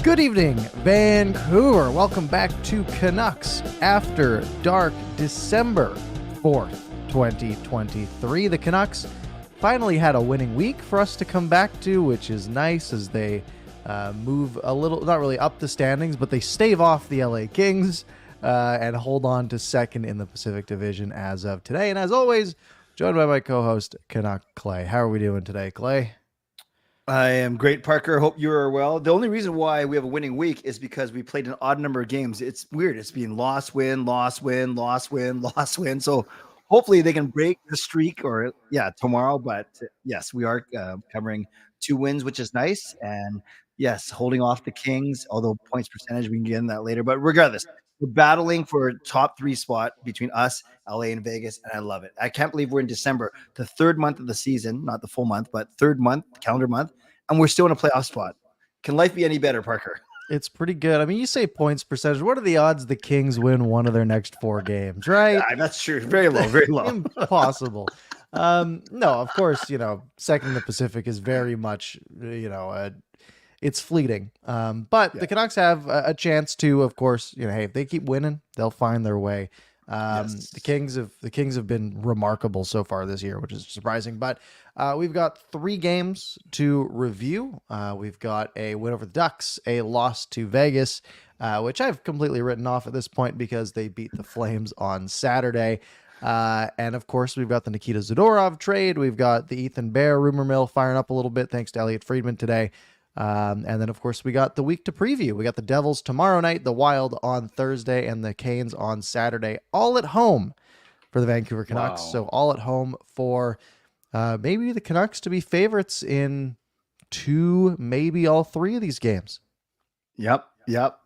Good evening, Vancouver. Welcome back to Canucks After Dark, December 4th, 2023. The Canucks finally had a winning week for us to come back to, which is nice as they move a little, not really up the standings, but they stave off the LA Kings and hold on to second in the Pacific Division as of today. And as always, joined by my co-host, Canuck Clay. How are we doing today, Clay? I am great, Parker. Hope you are well. The only reason why we have a winning week is because we played an odd number of games. It's weird. It's been loss, win, loss, win, loss, win, loss, win. So hopefully they can break the streak tomorrow. But yes, we are covering 2 wins, which is nice. And yes, holding off the Kings, although points percentage, we can get into that later. But regardless, we're battling for a top 3 spot between us, LA, and Vegas, and I love it. I can't believe we're in December, the 3rd month of the season, not the full month, but 3rd month, calendar month, and we're still in a playoff spot. Can life be any better, Parker? It's pretty good. I mean, you say points percentage. What are the odds the Kings win one of their next 4 games, right? Yeah, that's true. Very low, very low. Impossible. No, of course, second in the Pacific is very much, it's fleeting. But the Canucks have a chance to, of course, hey, if they keep winning, they'll find their way. Yes. The Kings have been remarkable so far this year, which is surprising. But we've got 3 games to review. We've got a win over the Ducks, a loss to Vegas, which I've completely written off at this point because they beat the Flames on Saturday. And of course, we've got the Nikita Zadorov trade. We've got the Ethan Bear rumor mill firing up a little bit thanks to Elliot Friedman today. And then, of course, we got the week to preview. We got the Devils tomorrow night, the Wild on Thursday, and the Canes on Saturday, all at home for the Vancouver Canucks. Wow. So all at home for maybe the Canucks to be favorites in 2, maybe all 3 of these games. Yep.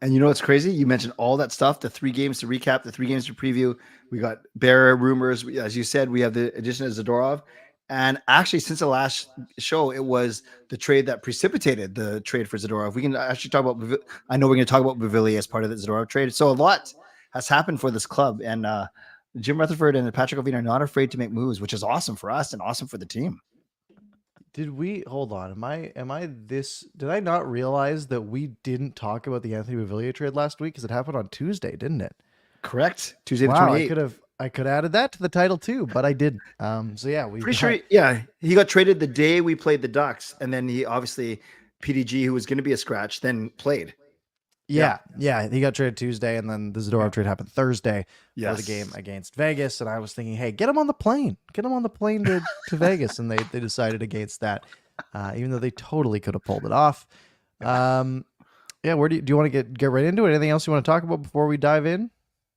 And you know what's crazy? You mentioned all that stuff, the 3 games to recap, the 3 games to preview. We got Bear rumors. As you said, we have the addition of Zadorov. And actually, since the last show, it was the trade that precipitated the trade for Zadorov. We can actually talk about, I know we're going to talk about Bavilli as part of the Zadorov trade. So a lot has happened for this club. And Jim Rutherford and Patrick O'Veen are not afraid to make moves, which is awesome for us and awesome for the team. Hold on? Did I not realize that we didn't talk about the Anthony Bavillier trade last week? Because it happened on Tuesday, didn't it? Correct. Tuesday the Wow, 28th. I could have added that to the title too, but I didn't. He got traded the day we played the Ducks, and then he obviously PDG, who was going to be a scratch, then played. Yeah, he got traded Tuesday, and then the Zadorov trade happened Thursday for the game against Vegas. And I was thinking, hey, get him on the plane to Vegas, and they decided against that, even though they totally could have pulled it off. Where do you want to get right into it? Anything else you want to talk about before we dive in?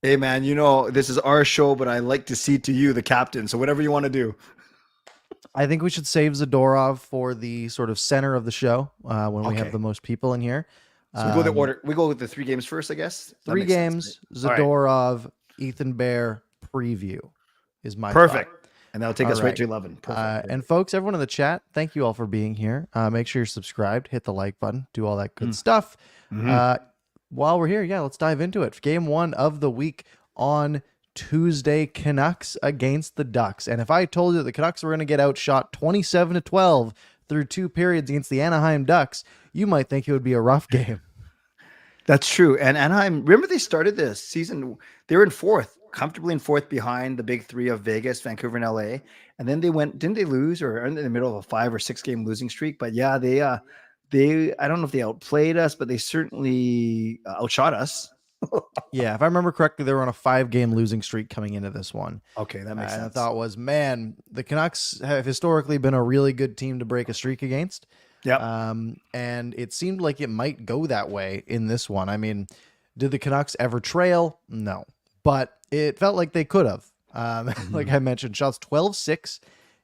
Hey, man, this is our show, but I like to cede to you, the captain. So whatever you want to do. I think we should save Zadorov for the sort of center of the show when we have the most people in here. So we go the order. We go with the 3 games first, I guess. 3 games, sense, right? Zadorov, Ethan Bear preview is my perfect. thought. And that'll take us right to 11. Perfect. And folks, everyone in the chat, thank you all for being here. Make sure you're subscribed, hit the like button, do all that good stuff. Mm-hmm. While we're here, let's dive into it. Game 1 of the week on Tuesday, Canucks against the Ducks. And if I told you that the Canucks were going to get outshot 27-12 through 2 periods against the Anaheim Ducks, you might think it would be a rough game. That's true. And Anaheim, remember they started this season, they were in 4th, comfortably in 4th behind the big 3 of Vegas, Vancouver, and LA. And then didn't they lose or in the middle of a 5 or 6 game losing streak? But yeah, they I don't know if they outplayed us, but they certainly outshot us. Yeah, if I remember correctly, they were on a 5-game losing streak coming into this one. Okay, that makes sense. And the thought was, man, the Canucks have historically been a really good team to break a streak against. Yeah. And it seemed like it might go that way in this one. I mean, did the Canucks ever trail? No, but it felt like they could have. Like I mentioned, shots 12-6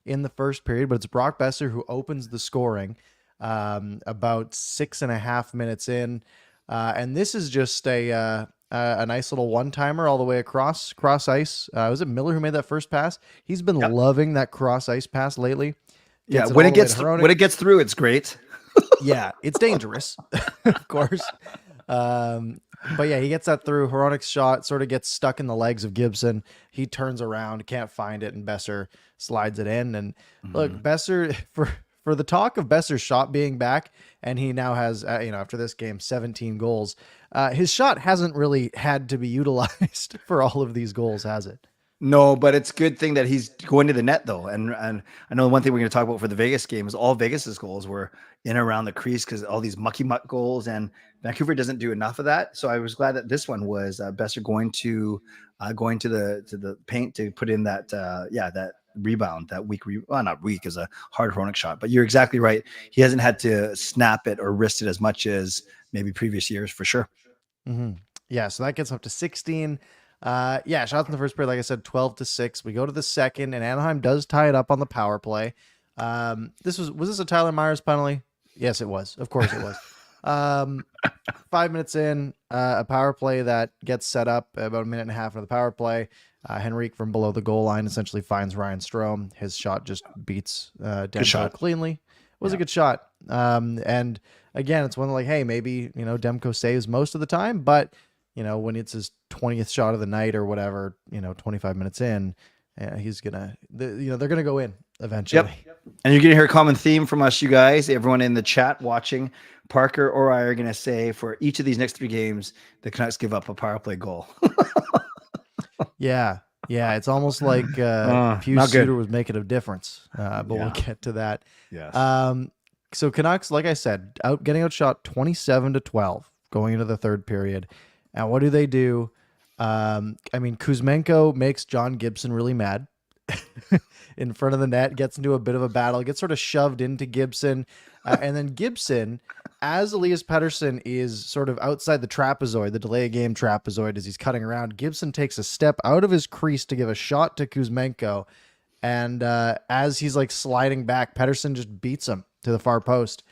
in the first period, but it's Brock Besser who opens the scoring about 6.5 minutes in. And this is just a nice little one-timer all the way across ice. Was it Miller who made that first pass? He's been loving that cross ice pass lately. When it gets through, it's great. Yeah, it's dangerous, of course. But yeah, he gets that through. Hronik's shot sort of gets stuck in the legs of Gibson. He turns around, can't find it, and Besser slides it in. And look, Besser, for for the talk of Besser's shot being back, and he now has, after this game, 17 goals. His shot hasn't really had to be utilized for all of these goals, has it? No, but it's a good thing that he's going to the net though. And I know one thing we're going to talk about for the Vegas game is all Vegas's goals were in and around the crease because all these mucky muck goals, and Vancouver doesn't do enough of that. So I was glad that this one was Besser going to the paint to put in that that rebound, that weak well, not weak, is a hard chronic shot. But you're exactly right. He hasn't had to snap it or wrist it as much as maybe previous years for sure. Mm-hmm. Yeah, so that gets up to 16. Shots in the first period, like I said, 12-6. We go to the second, and Anaheim does tie it up on the power play. Was this a Tyler Myers penalty? Yes, it was. Of course it was. 5 minutes in, a power play that gets set up about a minute and a half into the power play. Henrique from below the goal line essentially finds Ryan Strome. His shot just beats Demko cleanly. It was a good shot. And again, it's one like, hey, maybe, Demko saves most of the time, but when it's his 20th shot of the night or whatever, 25 minutes in, he's they're gonna go in eventually. Yep. And you're gonna hear a common theme from us, you guys, everyone in the chat watching. Parker or I are gonna say for each of these next 3 games, the Canucks give up a power play goal. Yeah, it's almost like Pius Suter was making a difference, but we'll get to that. Yes. So Canucks, like I said, getting outshot 27-12 going into the third period. And what do? Kuzmenko makes John Gibson really mad in front of the net, gets into a bit of a battle, gets sort of shoved into Gibson. And then Gibson, as Elias Pettersson is sort of outside the trapezoid, the delay of game trapezoid as he's cutting around, Gibson takes a step out of his crease to give a shot to Kuzmenko. And as he's like sliding back, Pettersson just beats him to the far post,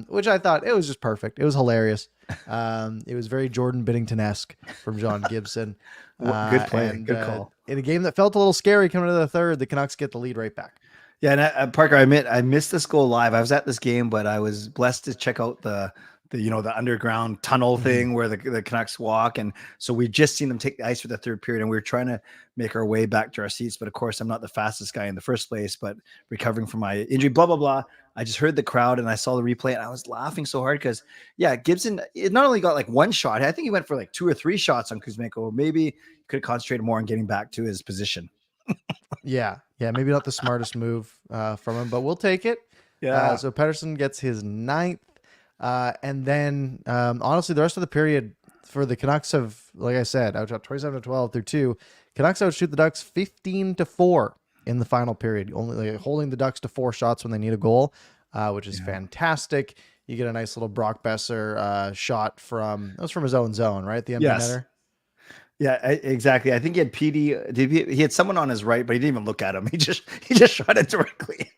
which I thought it was just perfect. It was hilarious. It was very Jordan Binnington-esque from John Gibson. Good play. And, good call. In a game that felt a little scary coming into the third, the Canucks get the lead right back. Yeah, and Parker, I admit I missed this goal live. I was at this game, but I was blessed to check out the underground tunnel thing where the Canucks walk. And so we just seen them take the ice for the third period, and we were trying to make our way back to our seats. But of course, I'm not the fastest guy in the first place, but recovering from my injury, blah, blah, blah. I just heard the crowd and I saw the replay and I was laughing so hard because, Gibson, it not only got like one shot, I think he went for like 2 or 3 shots on Kuzmenko. Maybe he could have concentrated more on getting back to his position. Yeah, maybe not the smartest move from him, but we'll take it. Yeah. So Pettersson gets his 9th. And then, honestly, the rest of the period for the Canucks have, like I said, outshot 27-12 through 2. Canucks outshoot the Ducks 15-4 in the final period, only holding the Ducks to 4 shots when they need a goal, which is fantastic. You get a nice little Brock Besser shot from his own zone, right? The empty netter. Yeah, exactly. I think he had PD. He had someone on his right, but he didn't even look at him. He just shot it directly.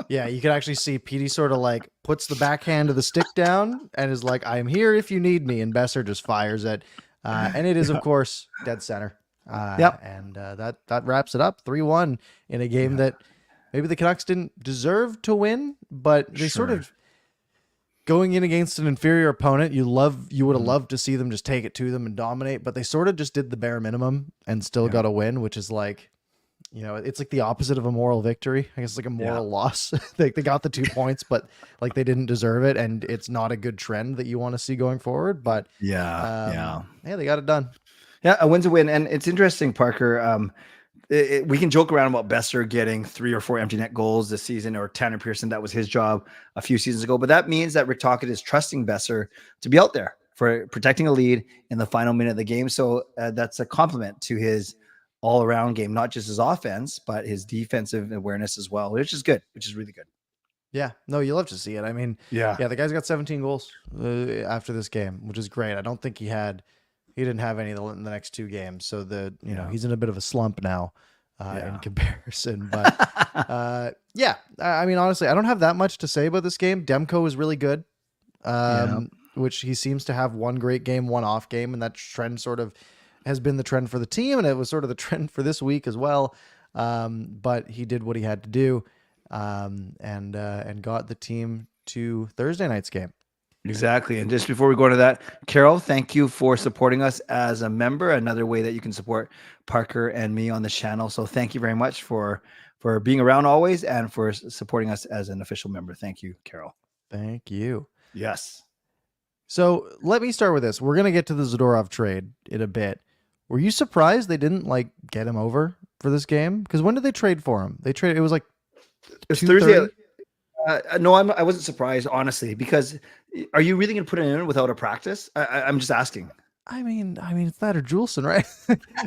Yeah, you could actually see PD sort of like puts the backhand of the stick down and is like, "I'm here if you need me," and Besser just fires it, and it is of course dead center. And that wraps it up 3-1 in a game that maybe the Canucks didn't deserve to win, but they sort of going in against an inferior opponent. You would have loved to see them just take it to them and dominate, but they sort of just did the bare minimum and still got a win, which is like, it's like the opposite of a moral victory. I guess it's like a moral loss. They got the 2 points, but like they didn't deserve it, and it's not a good trend that you want to see going forward. But they got it done. Yeah, a win's a win. And it's interesting, Parker. We can joke around about Besser getting 3 or 4 empty net goals this season, or Tanner Pearson. That was his job a few seasons ago. But that means that Rick Tocchet is trusting Besser to be out there for protecting a lead in the final minute of the game. So that's a compliment to his all-around game, not just his offense, but his defensive awareness as well, which is good, which is really good. Yeah, no, you love to see it. I mean, the guy's got 17 goals after this game, which is great. I don't think he didn't have any in the next 2 games. So he's in a bit of a slump now in comparison. But I mean, honestly, I don't have that much to say about this game. Demko is really good, which he seems to have one great game, one off game. And that trend sort of has been the trend for the team. And it was sort of the trend for this week as well. But he did what he had to do and got the team to Thursday night's game. Exactly. And just before we go into that, Carol, thank you for supporting us as a member. Another way that you can support Parker and me on the channel. So thank you very much for for being around always and for supporting us as an official member. Thank you, Carol. Thank you. Yes. So let me start with this. We're gonna get to the Zadorov trade in a bit. Were you surprised they didn't like get him over for this game? Because when did they trade for him? They traded. It was like It's 2:30? Thursday. No, I wasn't surprised, honestly, because are you really going to put it in without a practice? I'm just asking. I mean, it's that or Juleson, right?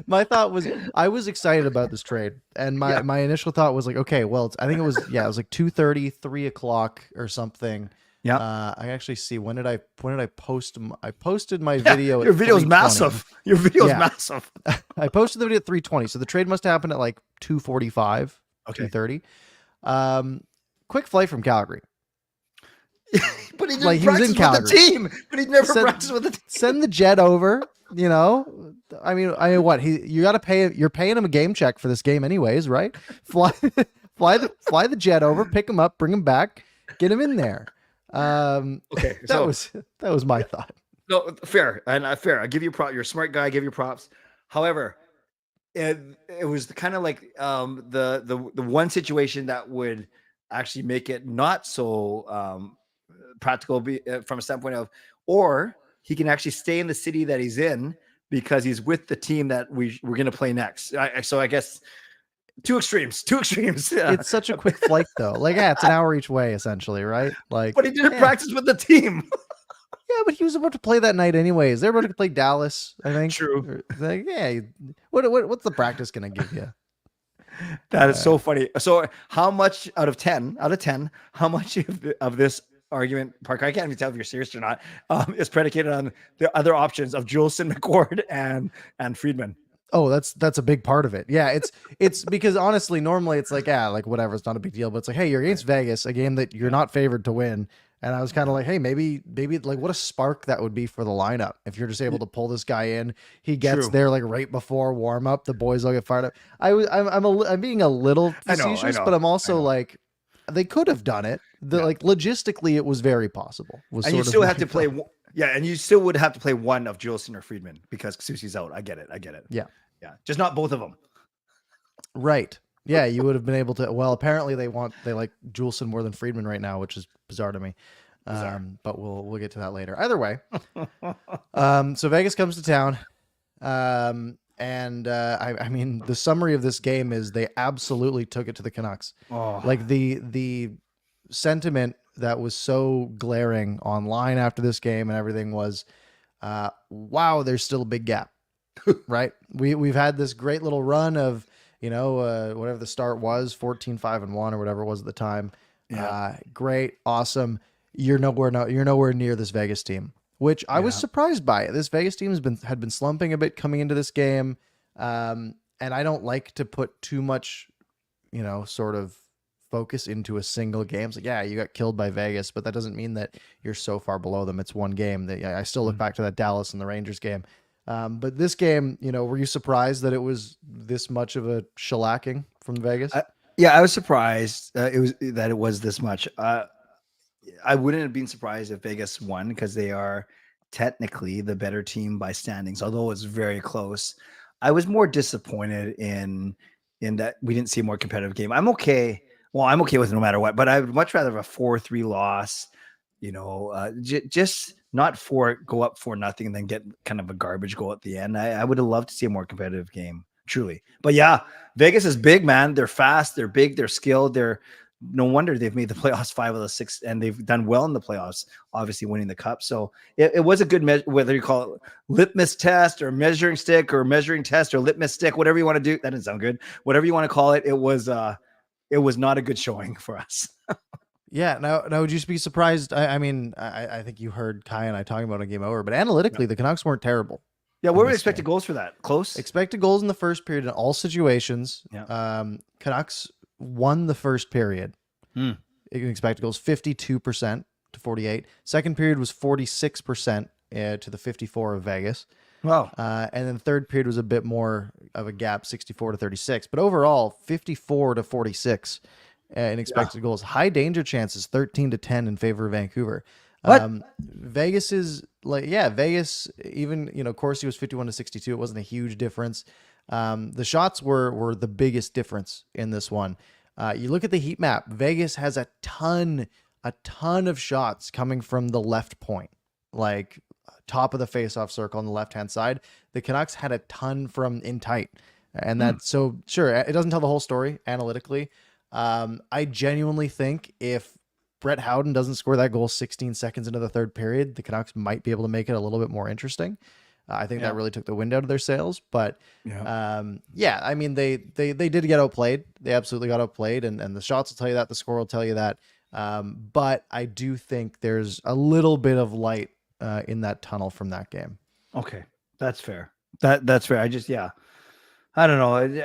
My thought was I was excited about this trade, and my initial thought was like, okay, well, I think it was like 2:30, 3 o'clock or something. Yeah. I actually see when did I post? I posted my video. Your at video's 3:20. massive. Your video's Yeah. massive. I posted the video at 3:20, so the trade must happen at like 2:45, Okay. 2:30. Quick flight from Calgary. But he didn't Like, he was practice in with Calgary. the team. But he never practiced with the team. Send the jet over. You know, I mean, what you got to pay? You're paying him a game check for this game, anyways, right? Fly the jet over, pick him up, bring him back, get him in there. Okay, that was my thought. No, fair and fair. I give you props. You're a smart guy. I give you props. However, it was kind of like the one situation that would actually make it not so practical from a standpoint of, or he can actually stay in the city that he's in because he's with the team that we're going to play next. So I guess two extremes. It's such a quick flight though. Like, yeah, it's an hour each way essentially, right? Like, but he didn't practice with the team. Yeah, but he was about to play that night anyways. They're about to play Dallas, I think. True. Like, yeah, what's the practice going to give you? That is so funny. So how much out of 10, how much of this argument, Parker, I can't even tell if you're serious or not, is predicated on the other options of Juleson, McCord, and Friedman? Oh, that's a big part of it. Yeah, it's because honestly, normally it's like, yeah, like whatever, it's not a big deal. But it's like, hey, you're against Vegas, a game that you're not favored to win. And I was kind of like, hey, maybe like what a spark that would be for the lineup if you're just able to pull this guy in. He gets there like right before warm up. The boys all get fired up. I'm being a little facetious, but I'm also like, they could have done it. Like logistically, it was very possible. And you still have to play. Yeah, and you still would have to play one of Juleson or Friedman because Kasusi's out. I get it. Yeah. Just not both of them. Right. Yeah, you would have been able to. Well, apparently they like Juleson more than Friedman right now, which is bizarre to me. But we'll get to that later. Either way, so Vegas comes to town, and I mean the summary of this game is they absolutely took it to the Canucks. Like the sentiment that was so glaring online after this game and everything was, wow, there's still a big gap. Right? We've had this great little run of, whatever the start was, 14-5-1 or whatever it was at the time. Yeah. Great, awesome. You're nowhere near this Vegas team, which I was surprised by. This Vegas team had been slumping a bit coming into this game. And I don't like to put too much, sort of focus into a single game. It's like, yeah, you got killed by Vegas, but that doesn't mean that you're so far below them. It's one game. That I still look back to that Dallas and the Rangers game. But this game, were you surprised that it was this much of a shellacking from Vegas? I was surprised it was this much. I wouldn't have been surprised if Vegas won because they are technically the better team by standings, although it's very close. I was more disappointed in that we didn't see a more competitive game. I'm okay. Well, I'm okay with it no matter what, but I would much rather have a 4-3 loss. Just not go up 4-0 and then get kind of a garbage goal at the end. I would have loved to see a more competitive game, truly. But yeah, Vegas is big, man. They're fast, they're big, they're skilled. No wonder they've made the playoffs 5 of the 6, and they've done well in the playoffs, obviously winning the cup. So it was a good measure, whether you call it litmus test or measuring stick or measuring test or litmus stick, whatever you want to do. That didn't sound good. Whatever you want to call it, it was not a good showing for us. Yeah. Now, would you be surprised? I mean, I think you heard Kai and I talking about a game over, but analytically, the Canucks weren't terrible. Yeah, what were expected goals for that? Close? Expected goals in the first period in all situations. Yeah. Canucks won the first period. Expected goals 52% to 48. Second period was 46% to the 54 of Vegas. Wow. And then third period was a bit more of a gap, 64 to 36. But overall, 54 to 46 in expected goals. High danger chances, 13 to 10 in favor of Vancouver. Vegas is Vegas, even, Corsi was 51 to 62. It wasn't a huge difference. The shots were the biggest difference in this one. You look at the heat map. Vegas has a ton of shots coming from the left point, like top of the face-off circle on the left-hand side. The Canucks had a ton from in tight, and that's so sure. It doesn't tell the whole story analytically. I genuinely think if Brett Howden doesn't score that goal 16 seconds into the third period, the Canucks might be able to make it a little bit more interesting. I think that really took the wind out of their sails, but I mean, they did get outplayed. They absolutely got outplayed, and the shots will tell you that, the score will tell you that. But I do think there's a little bit of light in that tunnel from that game. Okay, that's fair. That's fair. I don't know.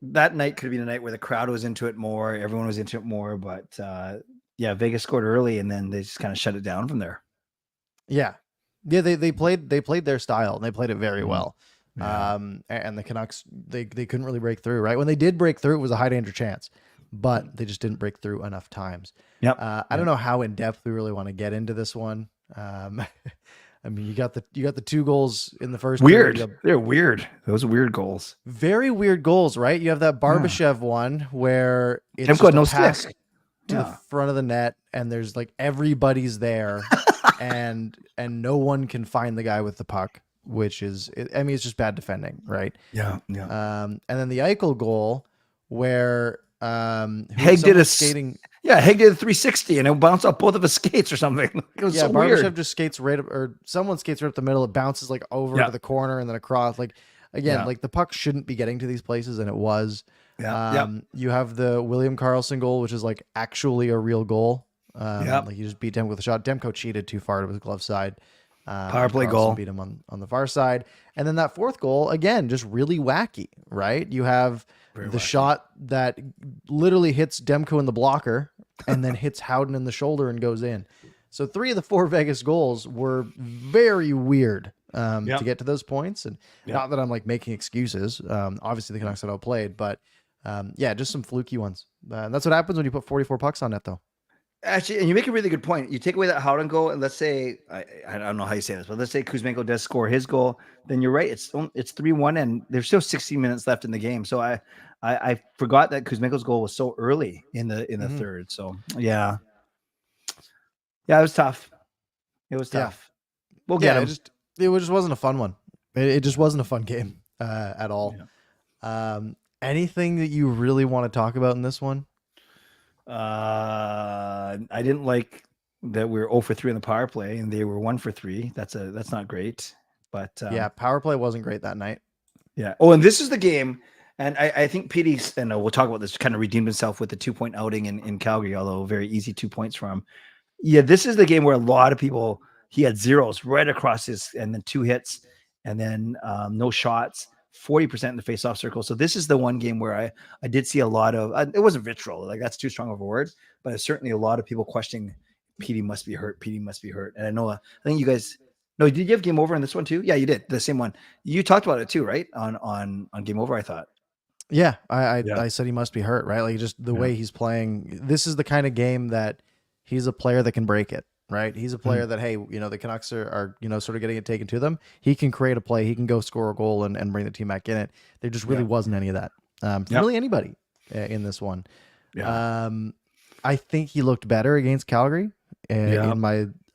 That night could have been a night where the crowd was into it more, everyone was into it more, but Vegas scored early and then they just kind of shut it down from there. Yeah. Yeah, they played their style and they played it very well. Yeah. And the Canucks they couldn't really break through, right? When they did break through, it was a high danger chance, but they just didn't break through enough times. I don't know how in depth we really want to get into this one. I mean, you got the 2 goals in the first. Weird. They're weird. Those are weird goals. Very weird goals, right? You have that Barbashev one where it's just got no pass stick to the front of the net, and there's like everybody's there, and no one can find the guy with the puck, which is, I mean, it's just bad defending, right? Yeah. And then the Eichel goal where Haig did skating. Yeah, Haig did a 360 and it bounced off both of his skates or something. It was so Barbashev weird. just skates right up, or someone skates right up the middle. It bounces like over to the corner and then across. Like again, like the puck shouldn't be getting to these places, and it was. You have the William Karlsson goal, which is like actually a real goal. Like you just beat Demko with a shot. Demko cheated too far to his glove side. Power play goal. Beat him on the far side. And then that fourth goal, again, just really wacky, right? You have the shot that literally hits Demko in the blocker and then hits Howden in the shoulder and goes in. So 3 of the 4 Vegas goals were very weird to get to those points. And not that I'm like making excuses. Obviously the Canucks had outplayed, but just some fluky ones. That's what happens when you put 44 pucks on net, though. Actually, and you make a really good point. You take away that Howden goal, and let's say I don't know how you say this, but let's say Kuzmenko does score his goal, then you're right. It's 3-1, and there's still 16 minutes left in the game. So I forgot that Kuzmenko's goal was so early in the third. So yeah, it was tough. It was tough. We'll get him. It just wasn't a fun one. It just wasn't a fun game at all. Anything that you really want to talk about in this one? I didn't like that we were 0 for 3 in the power play and they were 1 for 3. That's not great. But power play wasn't great that night. Yeah. Oh, and this is the game. And I think Petey, and we'll talk about this, kind of redeemed himself with the 2-point outing in Calgary, although very easy 2 points for him. Yeah, this is the game where a lot of people, he had zeros right across his, and then 2 hits, and then no shots. 40% in the face-off circle. So this is the one game where I did see a lot of, it wasn't vitriol, like that's too strong of a word, but it's certainly a lot of people questioning Petey must be hurt. Petey must be hurt. And I know, I think you guys, no, did you have game over in this one too? Yeah, you did. The same one. You talked about it too, right? On game over, I thought. Yeah. I said he must be hurt, right? Like just the way he's playing. This is the kind of game that he's a player that can break it. Right. He's a player that, hey, the Canucks are sort of getting it taken to them. He can create a play. He can go score a goal and bring the team back in it. There just really wasn't any of that. Really anybody in this one. I think he looked better against Calgary. I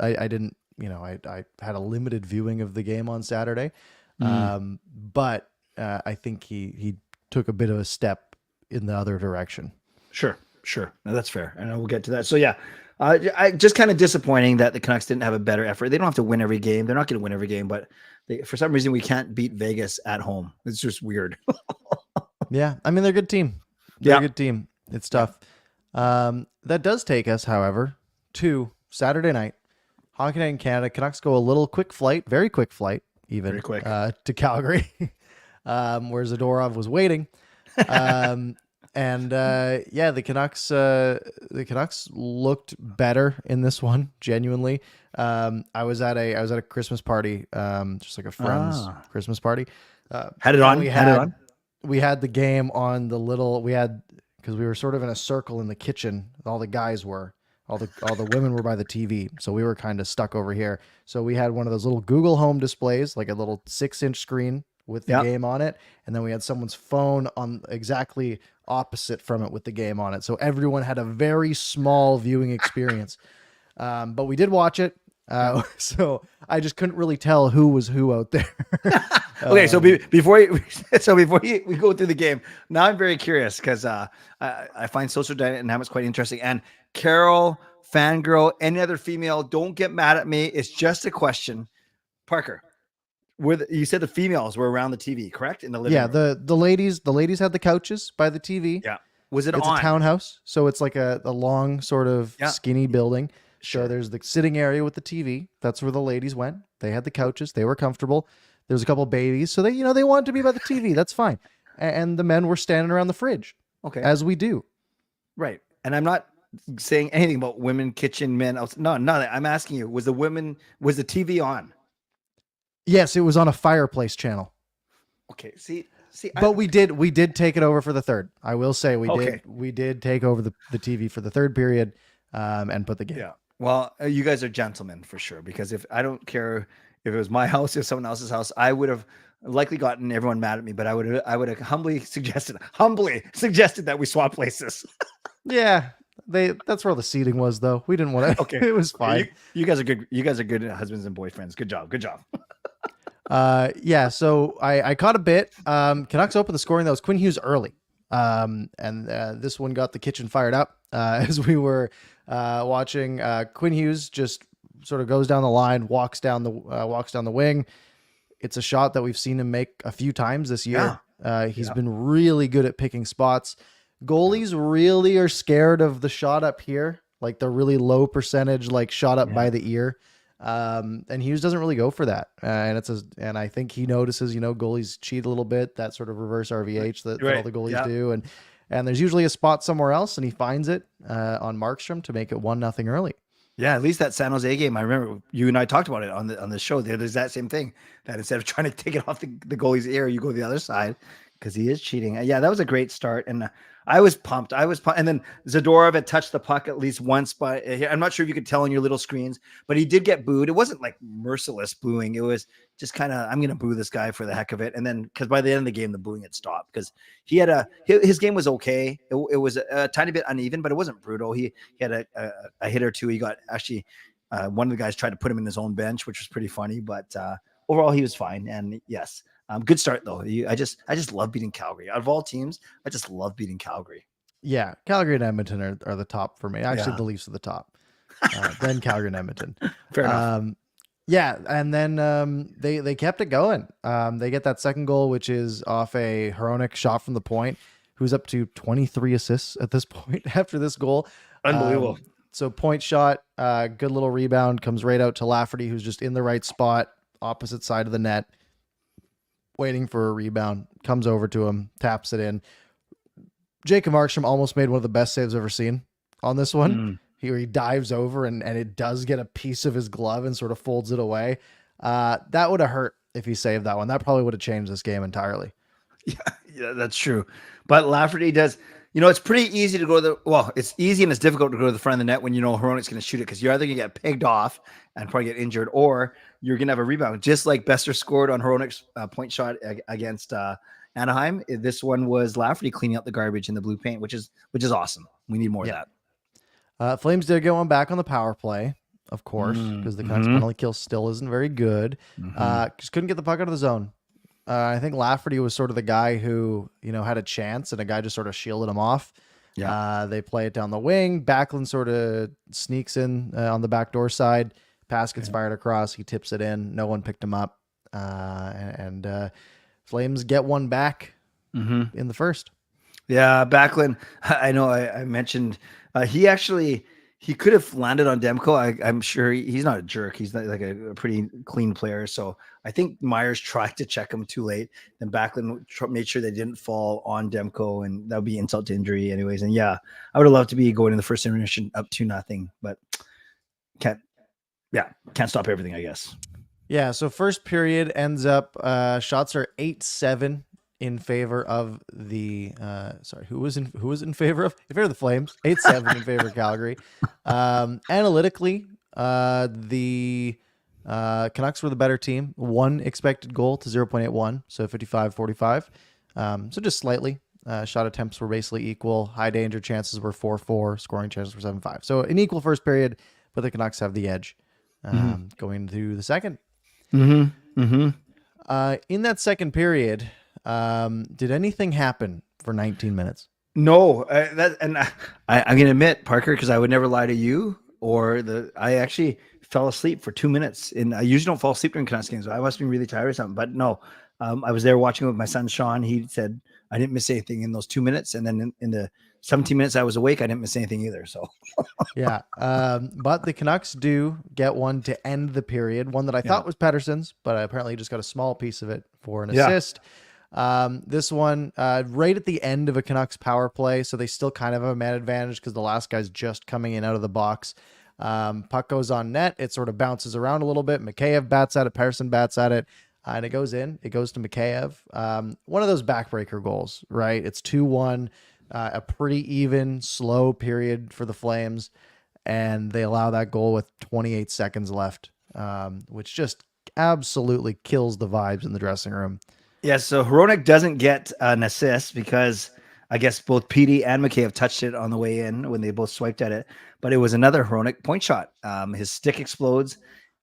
didn't, I had a limited viewing of the game on Saturday. But I think he took a bit of a step in the other direction. Sure. No, that's fair. And we'll get to that. So yeah. I just kind of disappointing that the Canucks didn't have a better effort. They don't have to win every game. They're not going to win every game, but for some reason we can't beat Vegas at home. It's just weird. Yeah. I mean, they're a good team. They're a good team. It's tough. That does take us, however, to Saturday night. Hockey Night in Canada. Canucks go a little very quick flight, even very quick. To Calgary, where Zadorov was waiting. And the Canucks looked better in this one, genuinely. I was at a Christmas party, just like a friend's Christmas party. Had it on. We had the game on the little. Because we were sort of in a circle in the kitchen. All the guys were. All the women were by the TV, so we were kind of stuck over here. So we had one of those little Google Home displays, like a little 6-inch screen with the game on it, and then we had someone's phone on exactly opposite from it with the game on it. So everyone had a very small viewing experience. But we did watch it. So I just couldn't really tell who was who out there. Okay, so before we go through the game, now I'm very curious because I find social dynamics quite interesting. And Carol, fangirl, any other female, don't get mad at me. It's just a question. Parker, you said the females were around the TV, correct? In the living room. The ladies had the couches by the TV. Yeah. Was it It's on? a townhouse, so it's like a long sort of skinny building. Sure. So there's the sitting area with the TV. That's where the ladies went. They had the couches. They were comfortable. There was a couple babies, so they wanted to be by the TV. That's fine. And the men were standing around the fridge. Okay. As we do. Right. And I'm not saying anything about women, kitchen, men. No. I'm asking you, was the TV on? Yes, it was on a fireplace channel. Okay. See, but we did take it over for the third. I will say we did take over the TV for the third period, and put the game. Yeah. Well, you guys are gentlemen for sure, because if I don't care if it was my house or someone else's house, I would have likely gotten everyone mad at me, but I would have humbly suggested that we swap places. Yeah. That's where the seating was, though. We didn't want to. Okay. It was fine. You guys are good. You guys are good husbands and boyfriends. Good job. Yeah. So I caught a bit. Canucks opened the scoring. That was Quinn Hughes early. This one got the kitchen fired up, as we were watching. Quinn Hughes just sort of goes down the line, walks down the wing. It's a shot that we've seen him make a few times this year. He's been really good at picking spots. Goalies really are scared of the shot up here, like the really low percentage, like shot up by the ear. And Hughes doesn't really go for that. And I think he notices, goalies cheat a little bit, that sort of reverse RVH that all the goalies do. And there's usually a spot somewhere else, and he finds it on Markstrom to make it 1-0 early. Yeah, at least that San Jose game, I remember you and I talked about it on the show. There's that same thing, that instead of trying to take it off the goalie's ear, you go the other side because he is cheating. Yeah, that was a great start, and I was pumped. And then Zadorov had touched the puck at least once, but I'm not sure if you could tell on your little screens, but he did get booed. It wasn't like merciless booing. It was just kind of, I'm going to boo this guy for the heck of it. And then, because by the end of the game, the booing had stopped because his game was okay. It was a tiny bit uneven, but it wasn't brutal. He had a hit or two. He got actually, one of the guys tried to put him in his own bench, which was pretty funny, but overall he was fine. And yes, good start though. I just love beating Calgary. Out of all teams, I just love beating Calgary. Yeah, Calgary and Edmonton are the top for me. Actually, the Leafs are the top. Then Calgary and Edmonton. Fair enough. Yeah, and then they kept it going. They get that second goal, which is off a Hronek shot from the point, who's up to 23 assists at this point after this goal. Unbelievable. So point shot, good little rebound, comes right out to Lafferty, who's just in the right spot, opposite side of the net, waiting for a rebound, comes over to him, taps it in. Jacob Markstrom almost made one of the best saves I've ever seen on this one. He dives over and it does get a piece of his glove and sort of folds it away. That would have hurt if he saved that one. That probably would have changed this game entirely. Yeah, that's true. But Lafferty does, it's pretty easy to go to it's easy and it's difficult to go to the front of the net when Hronek's going to shoot it, because you're either going to get pegged off and probably get injured, or you're going to have a rebound. Just like Bester scored on Hronek's point shot against Anaheim. This one was Lafferty cleaning up the garbage in the blue paint, which is awesome. We need more of that. Flames did get one back on the power play, of course, because the Canucks penalty kill still isn't very good. Just couldn't get the puck out of the zone. I think Lafferty was sort of the guy who, had a chance, and a guy just sort of shielded him off. Yeah. They play it down the wing. Backlund sort of sneaks in on the backdoor side. Pass gets fired across. He tips it in. No one picked him up. And Flames get one back in the first. Yeah, Backlund. I know I mentioned he could have landed on Demko. I'm sure he's not a jerk. He's not like a pretty clean player. So I think Myers tried to check him too late. Then Backlund made sure they didn't fall on Demko, and that would be insult to injury anyways. And yeah, I would have loved to be going in the first intermission up 2-0, but can't stop everything, I guess. Yeah. So first period ends up, shots are 8-7 in favor of the, who was in favor of the Flames? 8-7 in favor of Calgary. Analytically, the Canucks were the better team. One expected goal to 0.81, so 55-45. So just slightly. Shot attempts were basically equal. High danger chances were 4-4. Scoring chances were 7-5. So an equal first period, but the Canucks have the edge going to the second. Mm-hmm. Mm-hmm. In that second period, did anything happen for 19 minutes? No, I'm gonna admit, Parker, because I would never lie to you. I actually fell asleep for 2 minutes, and I usually don't fall asleep during Canucks games. So I must be really tired or something. But no, I was there watching with my son Sean. He said I didn't miss anything in those 2 minutes, and then in the 17 minutes I was awake, I didn't miss anything either. So Yeah. But the Canucks do get one to end the period, one that I thought was Pettersson's, but I apparently just got a small piece of it for an assist. This one right at the end of a Canucks power play, so they still kind of have a man advantage because the last guy's just coming in out of the box. Puck goes on net. It sort of bounces around a little bit. Mikheyev bats at it. Pettersson bats at it. And it goes in. It goes to Mikheyev. One of those backbreaker goals, right? It's 2-1. A pretty even, slow period for the Flames, and they allow that goal with 28 seconds left, which just absolutely kills the vibes in the dressing room. yeah, so Hronek doesn't get an assist because I guess both Petey and Mikheyev touched it on the way in when they both swiped at it, but it was another Hronek point shot. His stick explodes,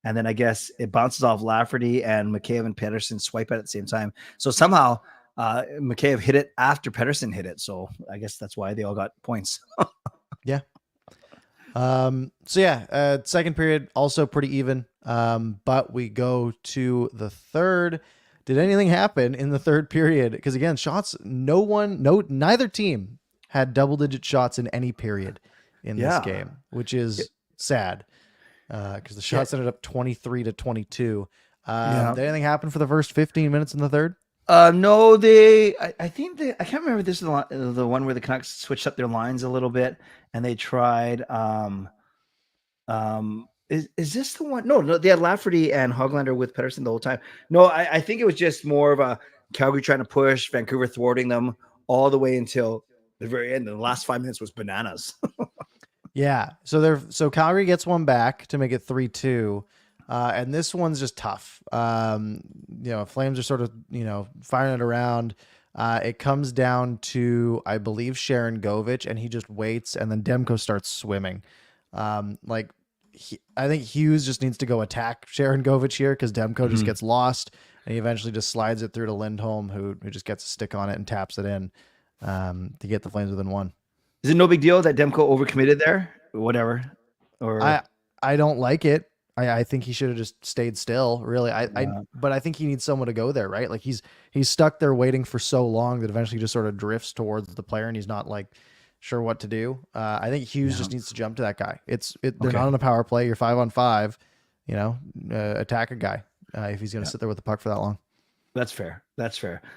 and then I guess it bounces off Lafferty, and Mikheyev and Pettersson swipe at the same time. So somehow Mikheyev hit it after Pettersson hit it. So I guess that's why they all got points. Yeah. Second period also pretty even. But we go to the third. Did anything happen in the third period? Because again, shots, neither team had double-digit shots in any period in this game, which is sad. Because the shots ended up 23-22. Did anything happen for the first 15 minutes in the third? No, I think I can't remember. This is the one where the Canucks switched up their lines a little bit, and they tried. Is this the one? No, they had Lafferty and Hoglander with Pettersson the whole time. No, I think it was just more of a Calgary trying to push, Vancouver thwarting them all the way until the very end. And the last 5 minutes was bananas. Yeah. So Calgary gets one back to make it 3-2. And this one's just tough. Flames are sort of, firing it around. It comes down to, I believe, Sharon Govich, and he just waits, and then Demko starts swimming. I think Hughes just needs to go attack Sharon Govich here because Demko just gets lost, and he eventually just slides it through to Lindholm, who just gets a stick on it and taps it in to get the Flames within one. Is it no big deal that Demko overcommitted there? Whatever. Or I don't like it. I think he should have just stayed still, really. But I think he needs someone to go there, right? Like he's stuck there waiting for so long that eventually just sort of drifts towards the player, and he's not like sure what to do. I think Hughes just needs to jump to that guy. They're not on a power play. You're 5-on-5. Attack a guy if he's going to sit there with the puck for that long. That's fair.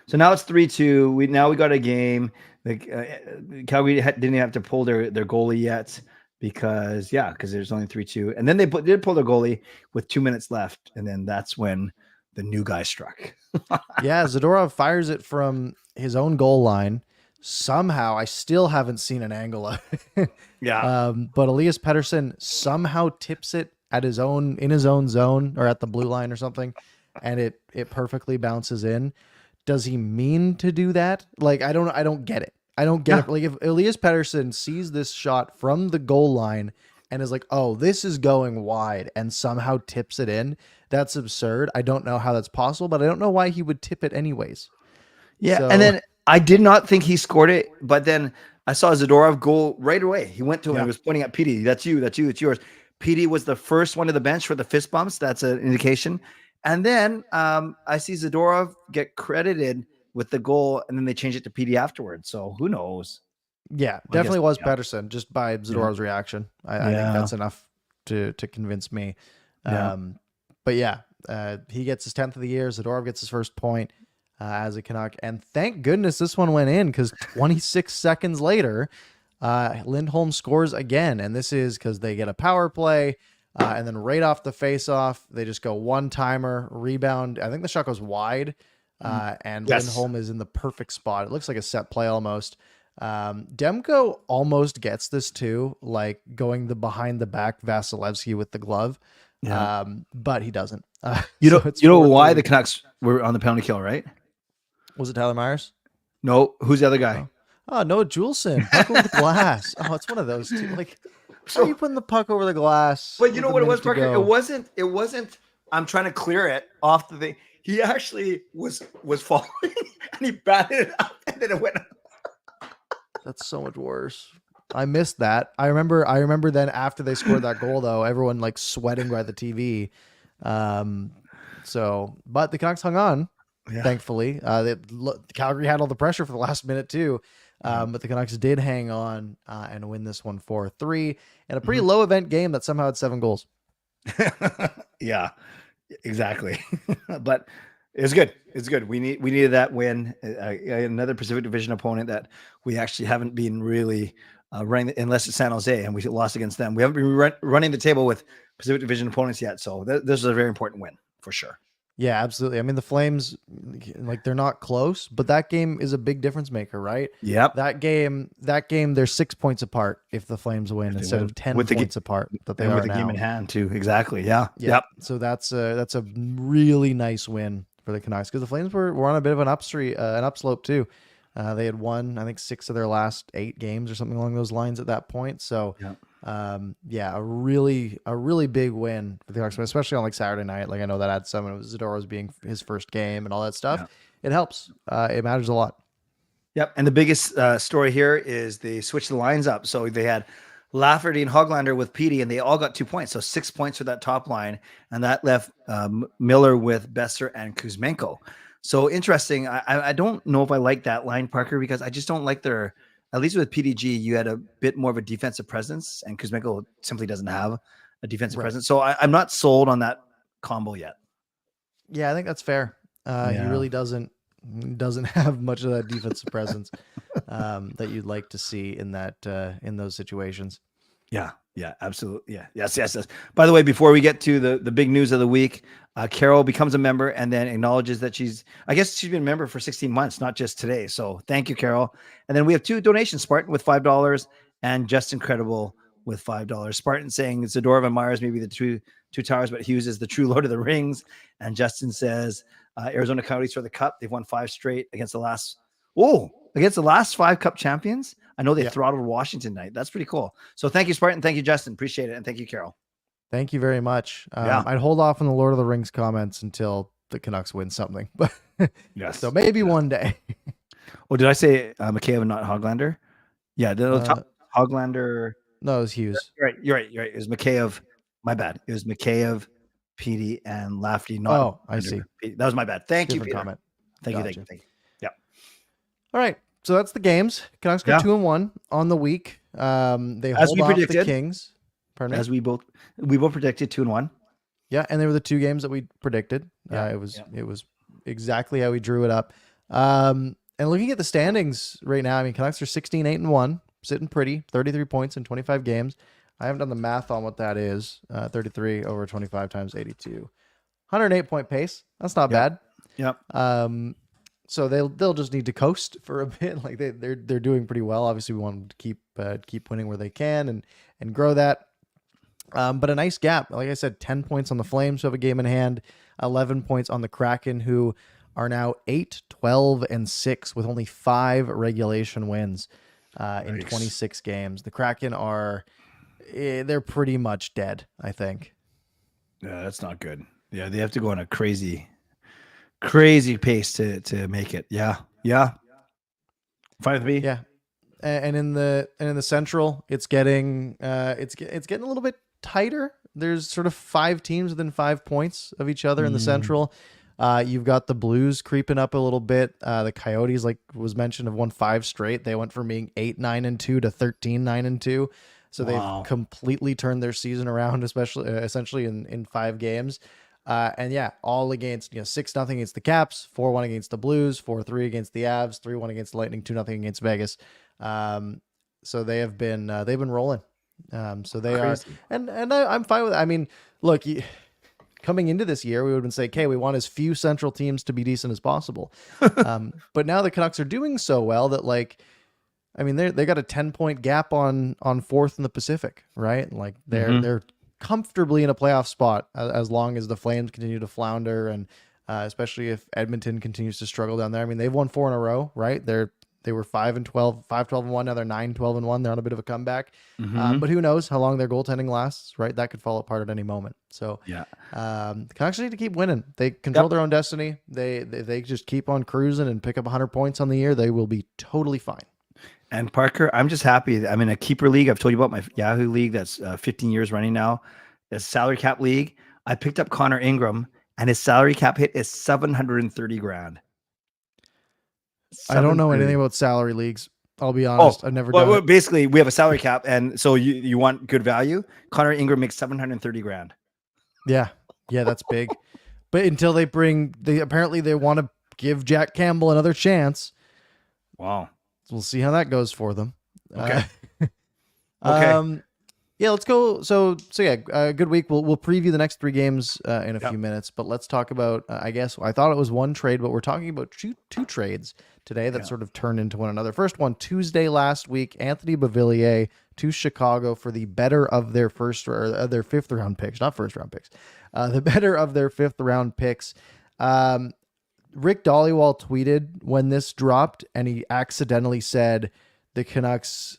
So now it's 3-2. We got a game. Calgary didn't have to pull their goalie yet. Because there's only 3-2, and then they did pull their goalie with 2 minutes left, and then that's when the new guy struck. Yeah, Zadorov fires it from his own goal line. Somehow, I still haven't seen an angle of it. But Elias Pettersson somehow tips it in his own zone or at the blue line or something, and it perfectly bounces in. Does he mean to do that? Like I don't get it. I don't get it. Like if Elias Pettersson sees this shot from the goal line and is like, oh, this is going wide, and somehow tips it in, that's absurd. I don't know how that's possible, but I don't know why he would tip it anyways. Yeah. And then I did not think he scored it, but then I saw Zadorov go right away. He went to him and was pointing at Petey. That's you. It's yours. Petey was the first one to the bench for the fist bumps. That's an indication. And then I see Zadorov get credited with the goal, and then they change it to PD afterwards. So who knows? Yeah, definitely was Pettersson just by Zadorov's reaction. I think that's enough to convince me. But he gets his 10th of the year. Zadorov gets his first point as a Canuck. And thank goodness this one went in, because 26 seconds later, Lindholm scores again. And this is because they get a power play. And then right off the face-off, they just go one-timer, rebound. I think the shot goes wide. And Lindholm is in the perfect spot. It looks like a set play almost. Demko almost gets this too, like going the behind the back Vasilevsky with the glove. Yeah. But he doesn't. You So know, it's you know 4-3. why the Canucks were on the penalty kill, right? Was it Tyler Myers? No, who's the other guy? Oh, oh, Noah Juleson, puck over the glass. Oh, it's one of those two. Like, why are you So, putting the puck over the glass but you with know a what it was, minute to Parker? It go? wasn't. It wasn't. I'm trying to clear it off the thing. He actually was falling, and he batted it up, and then it went. That's so much worse. I missed that. I remember then after they scored that goal though, everyone like sweating by the TV. Um, but the Canucks hung on, Yeah. thankfully. Calgary had all the pressure for the last minute too. Yeah. But the Canucks did hang on and win this one 4-3 in a pretty Mhm. low event game that somehow had 7 goals. Yeah, exactly. But it's good. It's good. We needed that win. Another Pacific Division opponent that we actually haven't been really running, unless it's San Jose, and we lost against them. We haven't been running the table with Pacific Division opponents yet. So this is a very important win for sure. Yeah, absolutely. I mean, the Flames, like they're not close, but that game is a big difference maker, right? Yep. They're 6 points apart if the Flames win If they instead win. of 10 With the points apart that they And are with the game now. in hand too. Exactly. Yeah. Yeah. Yep. So that's a really nice win for the Canucks because the Flames were on a bit of an upslope too. They had won, I think, 6 of their last 8 games or something along those lines at that point. So, Yeah. yeah, a really big win for the Canucks, especially on like Saturday night. Like I know that had some, and it was Zadorov's being his first game and all that stuff. Yeah. It helps. It matters a lot. Yep. And the biggest story here is they switched the lines up. So they had Lafferty and Hoglander with Petey, and they all got 2 points. So 6 points for that top line. And that left Miller with Besser and Kuzmenko. So interesting. I don't know if I like that line, Parker, because I just don't like their, at least with PDG, you had a bit more of a defensive presence, and Kuzmenko simply doesn't have a defensive Right. presence. So I'm not sold on that combo yet. Yeah, I think that's fair. He Yeah. really doesn't have much of that defensive presence that you'd like to see in those situations. Yeah, yeah, absolutely. Yeah, yes. By the way, before we get to the big news of the week, Carol becomes a member and then acknowledges that I guess she's been a member for 16 months, not just today. So thank you, Carol. And then we have 2 donations, Spartan with $5 and Just Incredible with $5. Spartan saying Zadorov and Myers may be the two towers, but Hughes is the true Lord of the Rings. And Justin says Arizona Coyotes for the cup. They've won 5 straight against the last 5 cup champions. I know they throttled Washington tonight. That's pretty cool. So thank you, Spartan. Thank you, Justin. Appreciate it. And thank you, Carol. Thank you very much. Yeah. I'd hold off on the Lord of the Rings comments until the Canucks win something, but Yes. so maybe one day. Oh, did I say McKayev and not Hoglander? Yeah, Hoglander. No, it was Hughes. You're right. It was McKayev. My bad. It was McKayev, Petey, and Lafferty. Not Oh, I see. That was my bad. Thank Different you, Peter. comment. Thank Gotcha. you. Yeah. All right. So that's the games. Canucks go 2-1 on the week. They hold off the Kings. Pardon me? As we both predicted 2-1. Yeah, and they were the 2 games that we predicted. It was exactly how we drew it up. And looking at the standings right now, I mean, Canucks are 16-8-1, sitting pretty, 33 points in 25 games. I haven't done the math on what that is. 33 over 25 times 82. 108-point pace. That's not bad. Yep. So they'll just need to coast for a bit. Like they're doing pretty well. Obviously, we want them to keep winning where they can and grow that. But a nice gap. Like I said, 10 points on the Flames, who have a game in hand, 11 points on the Kraken, who are now 8-12-6 with only 5 regulation wins in 26 games. The Kraken they're pretty much dead, I think. Yeah, that's not good. Yeah, they have to go on a crazy pace to make it. Yeah. 5-3. Yeah. And in the Central, it's getting a little bit tighter. There's sort of 5 teams within 5 points of each other in the Central. You've got the Blues creeping up a little bit. The Coyotes, like was mentioned, have won 5 straight. They went from being 8-9-2 to 13-9-2. So they've completely turned their season around, essentially in 5 games. And yeah, all against 6-0 against the Caps, 4-1 against the Blues, 4-3 against the Avs, 3-1 against the Lightning, 2-0 against Vegas. So they've been rolling. So they Crazy. are, and I'm fine with it. I mean, look, coming into this year, we would have been saying, okay, we want as few Central teams to be decent as possible. But now the Canucks are doing so well that, like, I mean, they got a 10-point gap on 4th in the Pacific, right? Like they're comfortably in a playoff spot as long as the Flames continue to flounder, and especially if Edmonton continues to struggle down there. I mean, they've won 4 in a row, right? They were 5-12, 5-12-1. Now they're 9-12-1. They're on a bit of a comeback. But who knows how long their goaltending lasts, right? That could fall apart at any moment. So Canucks need to keep winning. They control their own destiny. They just keep on cruising and pick up 100 points on the year. They will be totally fine. And Parker, I'm just happy. I'm in a keeper league. I've told you about my Yahoo league that's 15 years running now. It's a salary cap league. I picked up Connor Ingram, and his salary cap hit is $730,000. I don't know anything about salary leagues. I'll be honest. I've never done it. Basically, we have a salary cap, and so you want good value. Connor Ingram makes $730,000. Yeah, that's big. But until they apparently they want to give Jack Campbell another chance. Wow. So we'll see how that goes for them. Okay. Okay. Yeah, let's go. So yeah, good week. We'll preview the next 3 games in a few minutes, but let's talk about. I guess I thought it was one trade, but we're talking about two trades today that sort of turned into one another. First one, Tuesday last week, Anthony Beauvillier to Chicago for the better of their their 5th round picks, not first round picks, the better of their 5th round picks. Rick Dhaliwal tweeted when this dropped, and he accidentally said the Canucks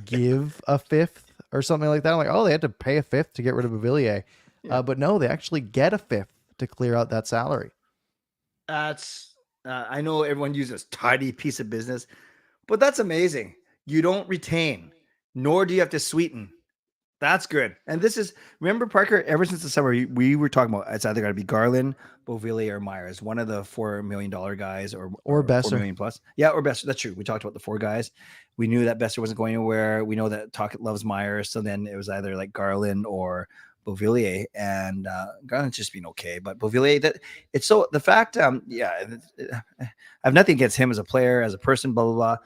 give a 5th or something like that. I'm like, oh, they had to pay a 5th to get rid of Beauvillier. But no, they actually get a 5th to clear out that salary. That's I know everyone uses tidy piece of business, but that's amazing. You don't retain, nor do you have to sweeten. That's good. And this is, remember, Parker, ever since the summer, we were talking about it's either got to be Garland, Beauvillier, or Myers, one of the $4 million guys, or Besser. 4 million plus. Yeah, or Besser. That's true. We talked about the 4 guys. We knew that Besser wasn't going anywhere. We know that Tocchet loves Myers. So then it was either like Garland or Beauvillier, and Garland's just been okay. But Beauvillier, that it's so the fact, I have nothing against him as a player, as a person, blah blah blah.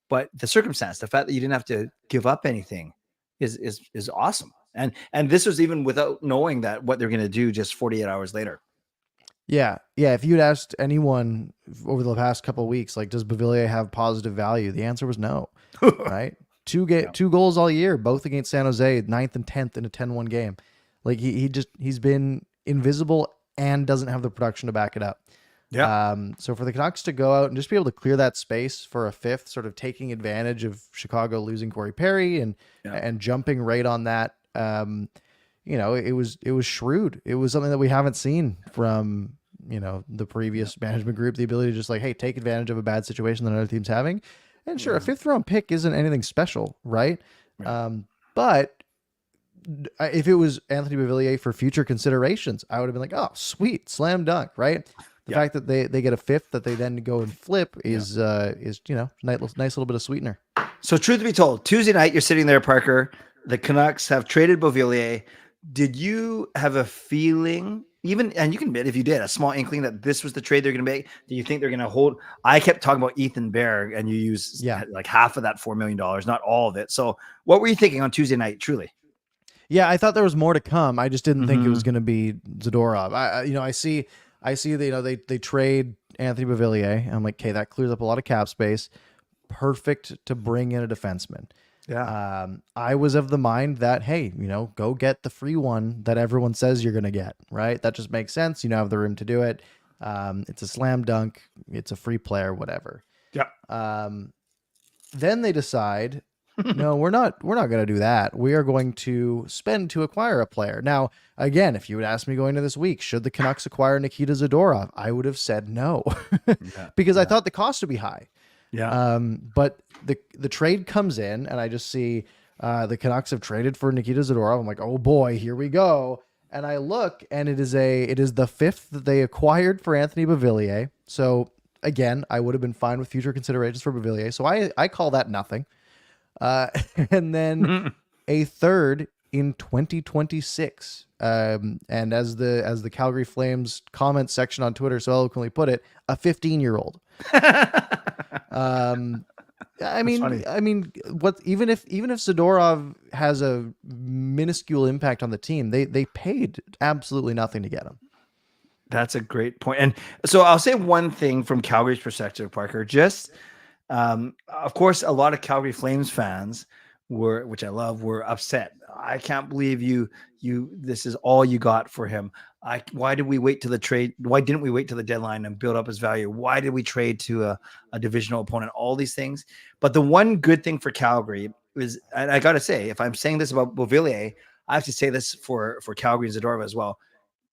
But the circumstance, the fact that you didn't have to give up anything, is awesome. And this was even without knowing that what they're going to do just 48 hours later. Yeah. If you'd asked anyone over the past couple of weeks, like, does Beauvillier have positive value? The answer was no. Right? 2 goals all year, both against San Jose, 9th and 10th in a 10-1 game. Like he's been invisible and doesn't have the production to back it up. Yeah. So for the Canucks to go out and just be able to clear that space for a 5th, sort of taking advantage of Chicago losing Corey Perry and jumping right on that, it was shrewd. It was something that we haven't seen from, the previous management group, the ability to just like, hey, take advantage of a bad situation that another team's having. And sure, a 5th round pick isn't anything special, right? But if it was Anthony Beauvillier for future considerations, I would have been like, oh, sweet, slam dunk, right? The fact that they get a 5th that they then go and flip is nice little bit of sweetener. So truth be told, Tuesday night, you're sitting there, Parker. The Canucks have traded Beauvillier. Did you have a feeling, and you can admit if you did, a small inkling that this was the trade they're going to make? Do you think they're going to hold? I kept talking about Ethan Bear, and you use like half of that $4 million, not all of it. So what were you thinking on Tuesday night, truly? Yeah, I thought there was more to come. I just didn't think it was going to be Zadorov. I see that, they trade Anthony Beauvillier. I'm like, okay, that clears up a lot of cap space. Perfect to bring in a defenseman. Yeah. I was of the mind that, hey, go get the free one that everyone says you're going to get, right? That just makes sense. Have the room to do it. It's a slam dunk. It's a free player, whatever. Yeah. Then they decide, no, we're not going to do that. We are going to spend to acquire a player. Now, again, if you would ask me going into this week, should the Canucks acquire Nikita Zadorov? I would have said no because I thought the cost would be high. Yeah. But the trade comes in, and I just see the Canucks have traded for Nikita Zadorov. I'm like, oh boy, here we go. And I look, and it is the 5th that they acquired for Anthony Beauvillier. So again, I would have been fine with future considerations for Beauvillier. So I call that nothing. And then a 3rd in 2026. And as the Calgary Flames comment section on Twitter so eloquently put it, a 15-year-old. I mean, what even if Zadorov has a minuscule impact on the team, they paid absolutely nothing to get him. That's a great point. And so I'll say one thing from Calgary's perspective, Parker. Just of course, a lot of Calgary Flames fans which I love, were upset. I can't believe this is all you got for him. Why did we wait to the trade? Why didn't we wait to the deadline and build up his value? Why did we trade to a divisional opponent? All these things. But the one good thing for Calgary is, and I got to say, if I'm saying this about Beauvillier, I have to say this for Calgary and Zadorov as well.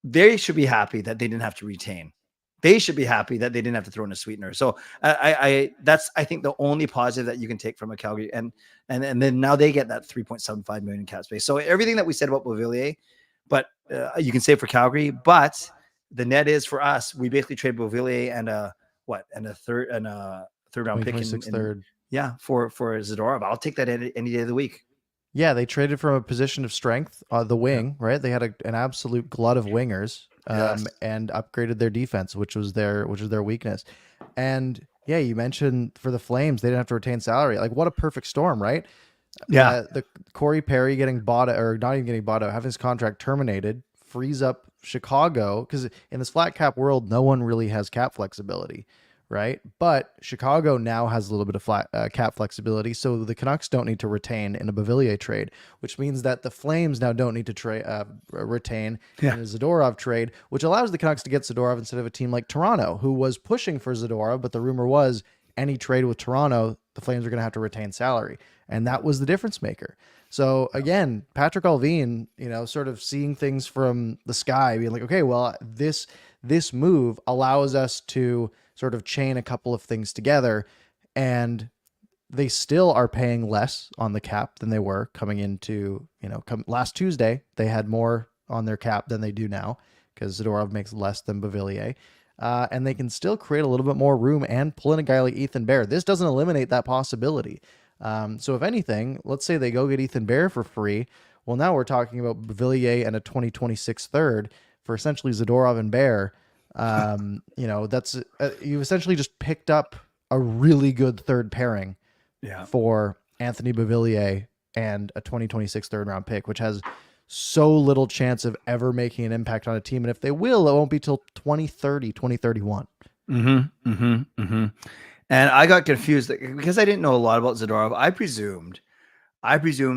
They should be happy that they didn't have to retain. They should be happy that they didn't have to throw in a sweetener. So that's I think the only positive that you can take from a Calgary, and then now they get that 3.75 million cap space. So everything that we said about Beauvillier, but you can say for Calgary, but the net is for us. We basically trade Beauvillier and a third round pick third. For Zadorov. I'll take that any day of the week. Yeah, they traded from a position of strength, the wing, right? They had an absolute glut of wingers, and upgraded their defense, which was their weakness. And yeah, you mentioned for the Flames, they didn't have to retain salary. Like, what a perfect storm, right? Yeah. The Corey Perry getting bought, or not even getting bought out, having his contract terminated, frees up Chicago, because in this flat cap world, no one really has cap flexibility, right? But Chicago now has a little bit of flat cap flexibility, so the Canucks don't need to retain in a Beauvillier trade, which means that the Flames now don't need to retain in a Zadorov trade, which allows the Canucks to get Zadorov instead of a team like Toronto, who was pushing for Zadorov, but the rumor was any trade with Toronto, the Flames are going to have to retain salary, and that was the difference maker. So again, Patrick Allvin, sort of seeing things from the sky, being like, okay, well, this move allows us to sort of chain a couple of things together, and they still are paying less on the cap than they were coming into, last Tuesday. They had more on their cap than they do now because Zadorov makes less than Beauvillier. And they can still create a little bit more room and pull in a guy like Ethan Bear. This doesn't eliminate that possibility. So if anything, let's say they go get Ethan Bear for free. Well, now we're talking about Beauvillier and a 2026 third for essentially Zadorov and Bear. That's you essentially just picked up a really good third pairing for Anthony Beauvillier and a 2026 third round pick, which has so little chance of ever making an impact on a team. And if they will, it won't be till 2030, 2031. And I got confused because I didn't know a lot about Zadorov. I presumed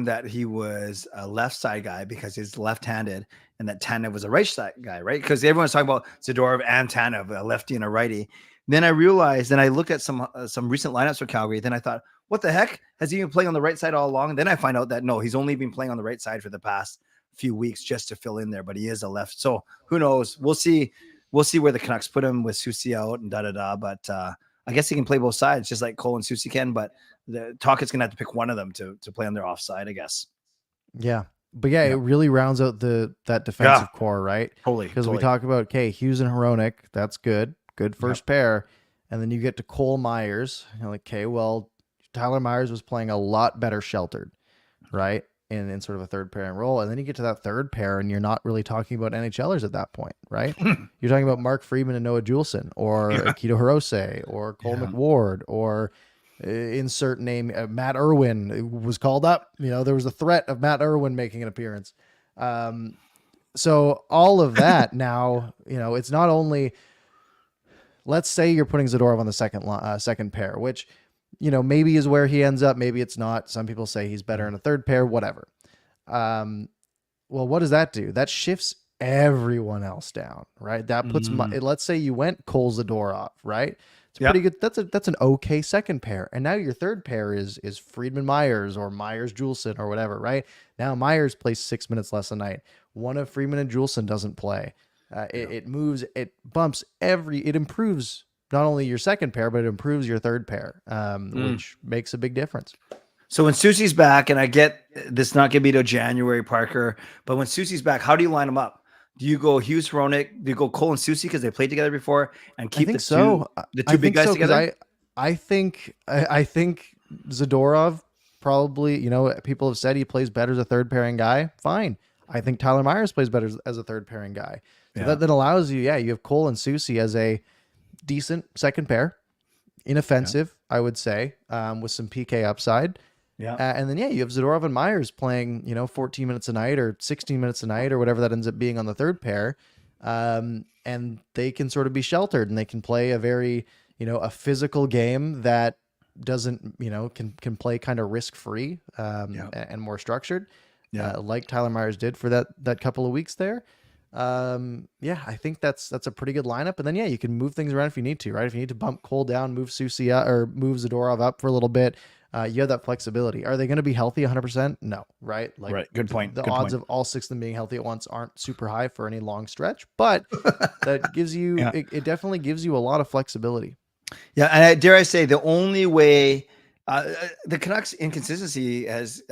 that he was a left side guy because he's left-handed, and that Tanev was a right side guy, right? Because everyone's talking about Zadorov and Tanev, a lefty and a righty. Then I realized, then I looked at some recent lineups for Calgary. Then I thought, what the heck? Has he been playing on the right side all along? And then I find out that no, he's only been playing on the right side for the past few weeks just to fill in there, but he is a left. So who knows? We'll see where the Canucks put him with Susie out and But I guess he can play both sides, just like Cole and Susie can. But the Talkett's gonna have to pick one of them to play on their offside, I guess. Yeah. But it really rounds out that defensive core, right? Totally. Because we talk about, okay, Hughes and Hronek, that's good first pair. And then you get to Cole Myers. You're like, okay, well, Tyler Myers was playing a lot better sheltered, right? In sort of a third pairing role. And then you get to that third pair and you're not really talking about NHLers at that point, right? You're talking about Mark Friedman and Noah Juleson, or Akito Hirose, or Cole McWard, or insert name, Matt Irwin was called up. There was a threat of Matt Irwin making an appearance. So all of that now, it's not only, let's say you're putting Zadorov on the second pair, which, maybe is where he ends up. Maybe it's not. Some people say he's better in a third pair, whatever. Well, what does that do? That shifts everyone else down, right? That puts let's say you went Cole Zadorov, right? It's pretty good. That's an okay second pair. And now your third pair is Friedman Myers or Myers Juleson or whatever, right? Now Myers plays 6 minutes less a night. One of Friedman and Juleson doesn't play. It moves, it bumps it improves not only your second pair, but it improves your third pair, which makes a big difference. So when Susie's back, and I get this not going to be till January, Parker, but when Susie's back, how do you line them up? Do you go Hughes, Hronek? Do you go Cole and Susie because they played together before, and keep the two big guys together? I think Zadorov probably, people have said he plays better as a third pairing guy. Fine. I think Tyler Myers plays better as a third pairing guy. So that then allows you, you have Cole and Susie as a decent second pair, inoffensive, I would say, with some PK upside. Yeah. And then, you have Zadorov and Myers playing, 14 minutes a night or 16 minutes a night or whatever that ends up being on the third pair. And they can sort of be sheltered and they can play a very, a physical game that doesn't, can play kind of risk free and more structured, like Tyler Myers did for that couple of weeks there. I think that's a pretty good lineup. And then you can move things around if you need to, right? If you need to bump Cole down, move Susie up, or move Zadorov up for a little bit, you have that flexibility. Are they going to be healthy 100%? No, right? Like, right. Good point. The Good odds point. of all 6 of them being healthy at once aren't super high for any long stretch, but that gives you, it definitely gives you a lot of flexibility. Yeah, and dare I say, the only way the Canucks' inconsistency has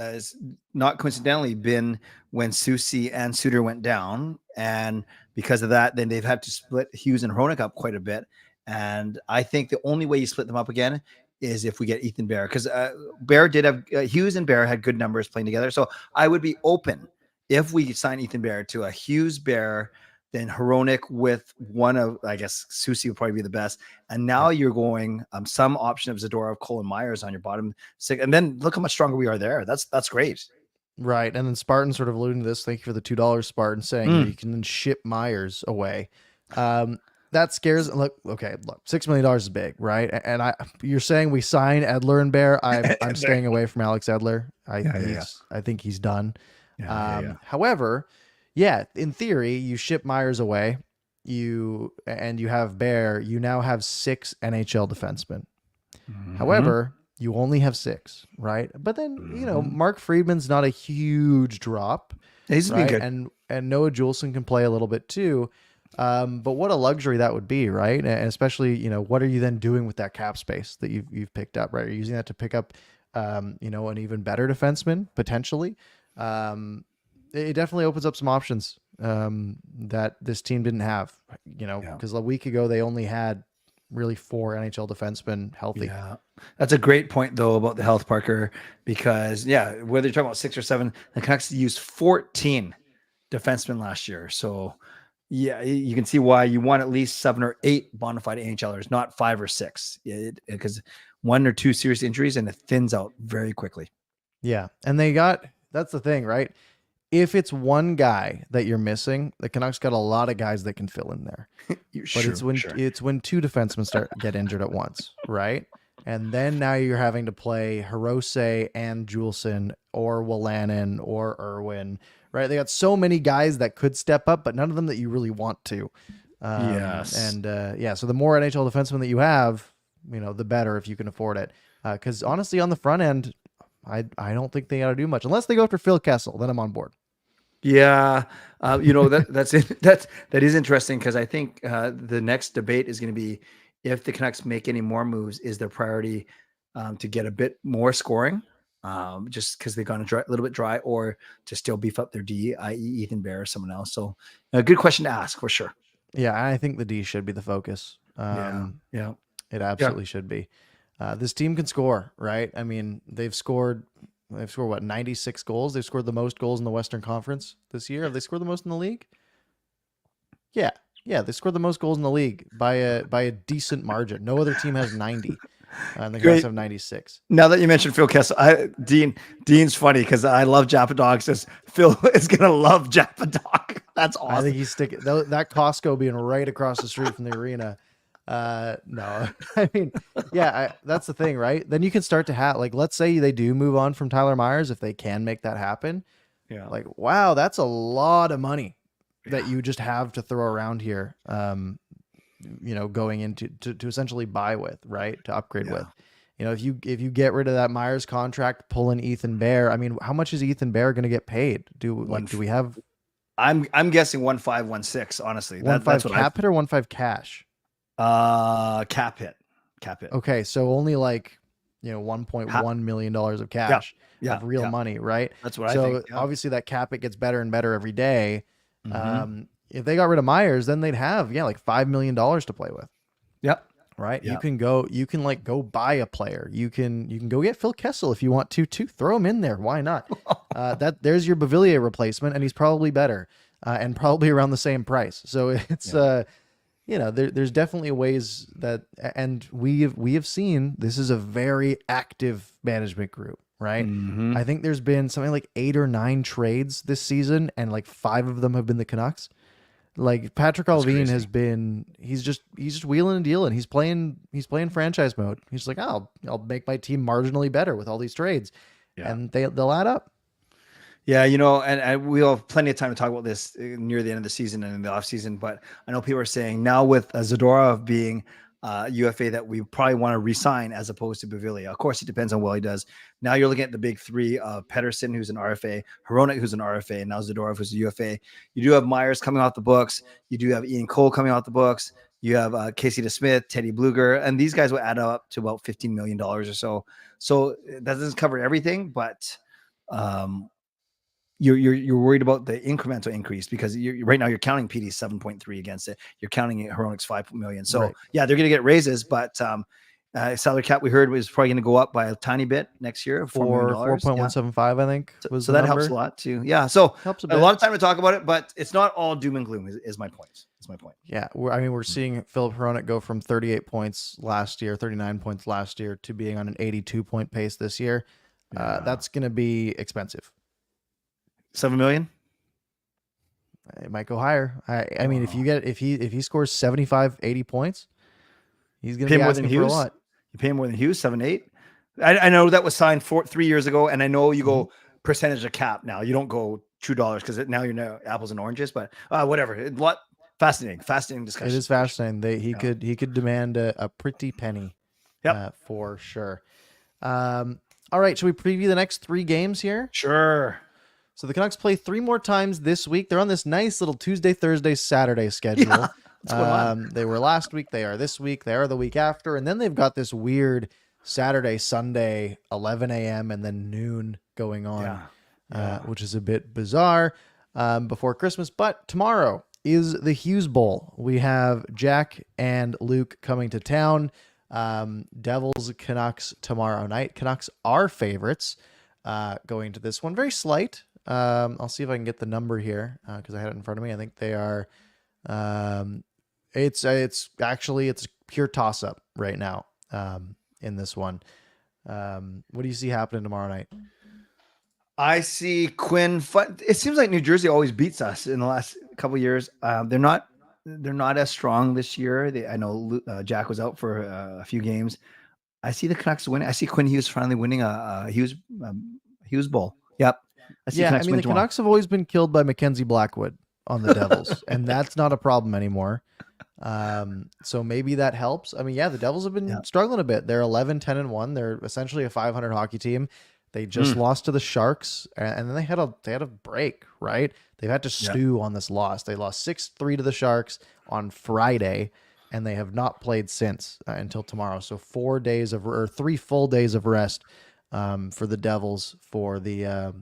not coincidentally been when Susie and Suter went down, and because of that, then they've had to split Hughes and Hronek up quite a bit. And I think the only way you split them up again is if we get Ethan Bear, because Bear did have Hughes and Bear had good numbers playing together. So I would be open if we sign Ethan Bear to a Hughes Bear, then Hronek with one of, I guess, Susie would probably be the best. And now you're going some option of Zadorov, Cole, and Myers on your bottom six. And then look how much stronger we are there. That's great. Right. And then Spartan sort of alluding to this. Thank you for the $2 Spartan saying you can then ship Myers away. That scares. Look, $6 million is big, right? And you're saying we sign Edler and Bear. I'm staying away from Alex Edler. I think he's done. However, in theory, you ship Myers away, you have Bear, you now have 6 NHL defensemen. However, you only have 6, right? But then, Mark Friedman's not a huge drop. He's been good. And Noah Juleson can play a little bit too. But what a luxury that would be, right? And especially, what are you then doing with that cap space that you've picked up, right? Are you using that to pick up, an even better defenseman potentially? It definitely opens up some options that this team didn't have, because a week ago they only had really 4 NHL defensemen healthy. Yeah, that's a great point though about the health, Parker, because whether you're talking about 6 or 7, the Canucks used 14 defensemen last year. So you can see why you want at least 7 or 8 bona fide NHLers, not 5 or 6, because 1 or 2 serious injuries and it thins out very quickly. Yeah, and that's the thing, right? If it's one guy that you're missing, the Canucks got a lot of guys that can fill in there. It's when 2 defensemen get injured at once, right? And then now you're having to play Hirose and Juleson or Wolanin or Irwin, right? They got so many guys that could step up, but none of them that you really want to. So the more NHL defensemen that you have, the better if you can afford it. Because honestly, on the front end, I don't think they got to do much unless they go after Phil Kessel. Then I'm on board. Yeah, that's it. That is interesting because I think the next debate is going to be if the Canucks make any more moves, is their priority to get a bit more scoring, just because they've gone a little bit dry, or to still beef up their D, i.e. Ethan Bear or someone else. So a good question to ask for sure. Yeah, I think the D should be the focus. It absolutely should be. This team can score, right? I mean, they've scored what, 96 goals? They've scored the most goals in the Western Conference this year. Have they scored the most in the league? Yeah, they scored the most goals in the league by a decent margin. No other team has 90. And the Canucks have 96. Now that you mentioned Phil Kessel, Dean's funny because I love Japadog. Says Phil is gonna love Japadog. That's awesome. I think he's sticking that Costco being right across the street from the arena. No, I mean, that's the thing, right? Then you can start to have, like, let's say they do move on from Tyler Myers, if they can make that happen. Yeah. Like, wow, that's a lot of money that you just have to throw around here. Going into to essentially buy with, right? To upgrade with. If you get rid of that Myers contract, pull in Ethan Bear. I mean, how much is Ethan Bear going to get paid? Do we have? I'm guessing 1.5, 1.6. Honestly, 1.5 that's what cap hit or 1.5 cash. Cap hit. Okay, so only $1.1 million of cash of real money, right? That's what I think. So obviously that cap it gets better and better every day. If they got rid of Myers, then they'd have like $5 million to play with. Yep. Right. Yep. You can go buy a player. You can go get Phil Kessel if you want to too. Throw him in there. Why not? There's your Beauvillier replacement, and he's probably better and probably around the same price. So it's there's definitely ways that, and we have seen this is a very active management group, right? I think there's been something like 8 or 9 trades this season, and like 5 of them have been the Canucks. Like Patrick That's Allvin has crazy. been, he's just wheeling and dealing. He's playing franchise mode. He's like, oh, I'll make my team marginally better with all these trades, Yeah. and they'll add up. Yeah, and we'll have plenty of time to talk about this near the end of the season and in the off season. But I know people are saying now with Zadorov being UFA that we probably want to re-sign as opposed to Bavillia. Of course, it depends on what he does. Now you're looking at the big three of Pedersen, who's an RFA, Hronek, who's an RFA, and now Zadorov, who's a UFA. You do have Myers coming off the books. You do have Ian Cole coming off the books. You have Casey DeSmith, Teddy Bluger, and these guys will add up to about $15 million or so. So that doesn't cover everything, but you're worried about the incremental increase because right now you're counting PD 7.3 against it. You're counting Heronic's 5 million. So Right. yeah, they're going to get raises, but salary cap we heard was probably going to go up by a tiny bit next year, $4 million. 4.175, I think, was So the that helps a number. lot too. Yeah. So Helps a a bit. lot of time to talk about it, but it's not all doom and gloom is my point. That's my point. Yeah, we're seeing Philip Hronek go from 38 points last year, 39 points last year, to being on an 82 point pace this year. Yeah. That's going to be expensive. 7 million. It might go higher. I mean, if he scores 75, 80 points, he's going to be asking for a lot. You pay him more than Hughes, 7, 8. I know that was signed 3 years ago, and I know you go percentage of cap now. You don't go $2 because now you're now apples and oranges, but whatever. Fascinating discussion. It is fascinating. He could demand a pretty penny, for sure. All right, should we preview the next 3 games here? Sure. So the Canucks play 3 more times this week. They're on this nice little Tuesday, Thursday, Saturday schedule. Yeah, what's going on? They were last week. They are this week. They are the week after. And then they've got this weird Saturday, Sunday, 11 a.m. and then noon going on, which is a bit bizarre before Christmas. But tomorrow is the Hughes Bowl. We have Jack and Luke coming to town. Devils, Canucks tomorrow night. Canucks are favorites going to this one. Very slight. I'll see if I can get the number here because I had it in front of me. I think they are. It's pure toss up right now in this one. What do you see happening tomorrow night? I see Quinn. It seems like New Jersey always beats us in the last couple of years. They're not as strong this year. I know Jack was out for a few games. I see the Canucks winning. I see Quinn Hughes finally winning a Hughes Bowl. Yep. I mean, the Canucks have always been killed by Mackenzie Blackwood on the Devils, and that's not a problem anymore. So maybe that helps. I mean, the Devils have been struggling a bit. They're 11-10-1. They're essentially a 500 hockey team. They just lost to the Sharks, and then they had a break, right? They've had to stew on this loss. They lost 6-3 to the Sharks on Friday, and they have not played since until tomorrow. So 3 full days of rest for the Devils for the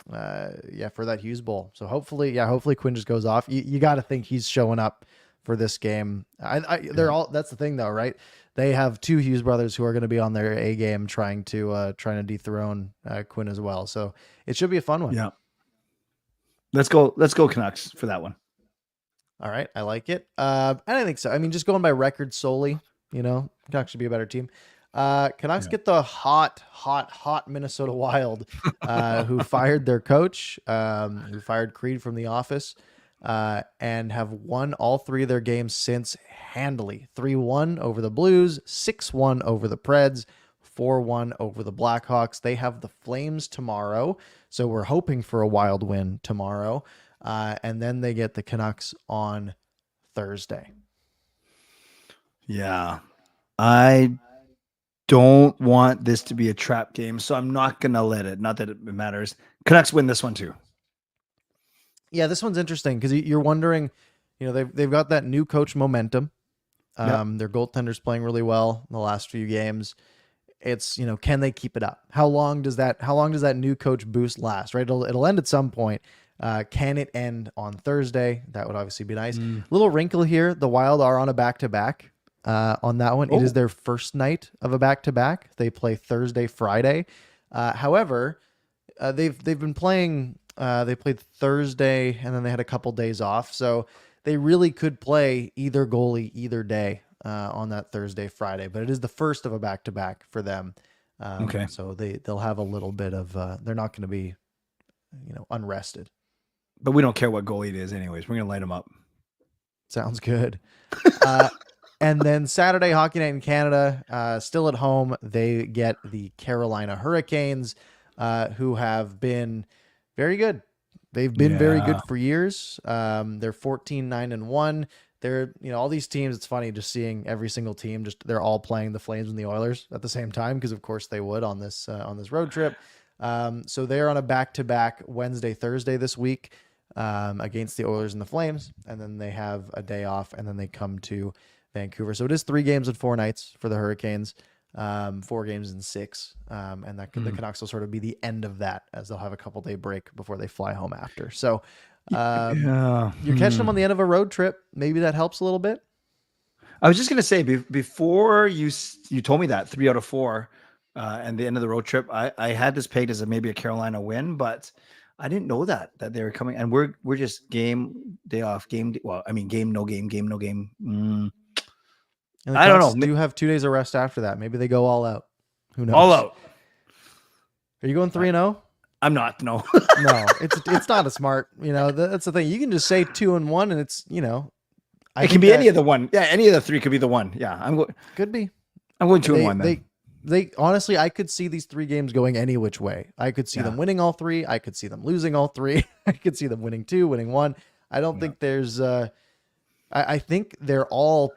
for that Hughes Bowl. So hopefully Quinn just goes off. You got to think he's showing up for this game. They're all. That's the thing, though, right? They have 2 Hughes brothers who are going to be on their A game, trying to dethrone Quinn as well. So it should be a fun one. Yeah. Let's go Canucks for that one. All right, I like it. And I think so. I mean, just going by record solely, Canucks should be a better team. Canucks get the hot Minnesota Wild, who fired their coach, who fired Creed from the office, and have won all 3 of their games since handily. 3-1 over the Blues, 6-1 over the Preds, 4-1 over the Blackhawks. They have the Flames tomorrow, so we're hoping for a Wild win tomorrow. And then they get the Canucks on Thursday. Yeah. I don't want this to be a trap game, so I'm not going to let it. Not that it matters. Canucks win this one too. Yeah, this one's interesting because you're wondering, they've got that new coach momentum. Their goaltender's playing really well in the last few games. It's, can they keep it up? How long does that new coach boost last, right? It'll end at some point. Can it end on Thursday? That would obviously be nice. Little wrinkle here. The Wild are on a back-to-back on that one. It is their first night of a back-to-back. They play Thursday, Friday. However, they've been playing, they played Thursday and then they had a couple days off. So they really could play either goalie either day on that Thursday, Friday, but it is the first of a back-to-back for them. Okay. So they'll have a little bit of, they're not going to be, unrested. But we don't care what goalie it is anyways. We're going to light them up. Sounds good. Uh, and then Saturday, Hockey Night in Canada, still at home. They get the Carolina Hurricanes, who have been very good. They've been very Yeah. good for years. They're 14-9-1. They're, all these teams. It's funny just seeing every single team. Just they're all playing the Flames and the Oilers at the same time because, of course, they would on this road trip. So they're on a back-to-back Wednesday, Thursday this week against the Oilers and the Flames, and then they have a day off, and then they come to Vancouver. So it is 3 games and 4 nights for the Hurricanes, 4 games in 6, and that the Canucks will sort of be the end of that, as they'll have a couple-day break before they fly home after. So you're catching them on the end of a road trip. Maybe that helps a little bit. I was just gonna say before you told me that 3 out of 4, and the end of the road trip, I had this pegged as maybe a Carolina win, but I didn't know that they were coming, and we're just game day off, game no game. And the I don't Canucks know. do have 2 days of rest after that. Maybe they go all out. Who knows? All out. Are you going 3-0? I'm not. No. No, it's not a smart. That's the thing. You can just say 2-1, and it's It can be any of the one. Yeah, any of the 3 could be the one. Yeah, could be. I'm going 2-1. Then. They honestly, I could see these 3 games going any which way. I could see them winning all 3. I could see them losing all 3. I could see them winning 2, winning 1. I don't think there's. I think they're all.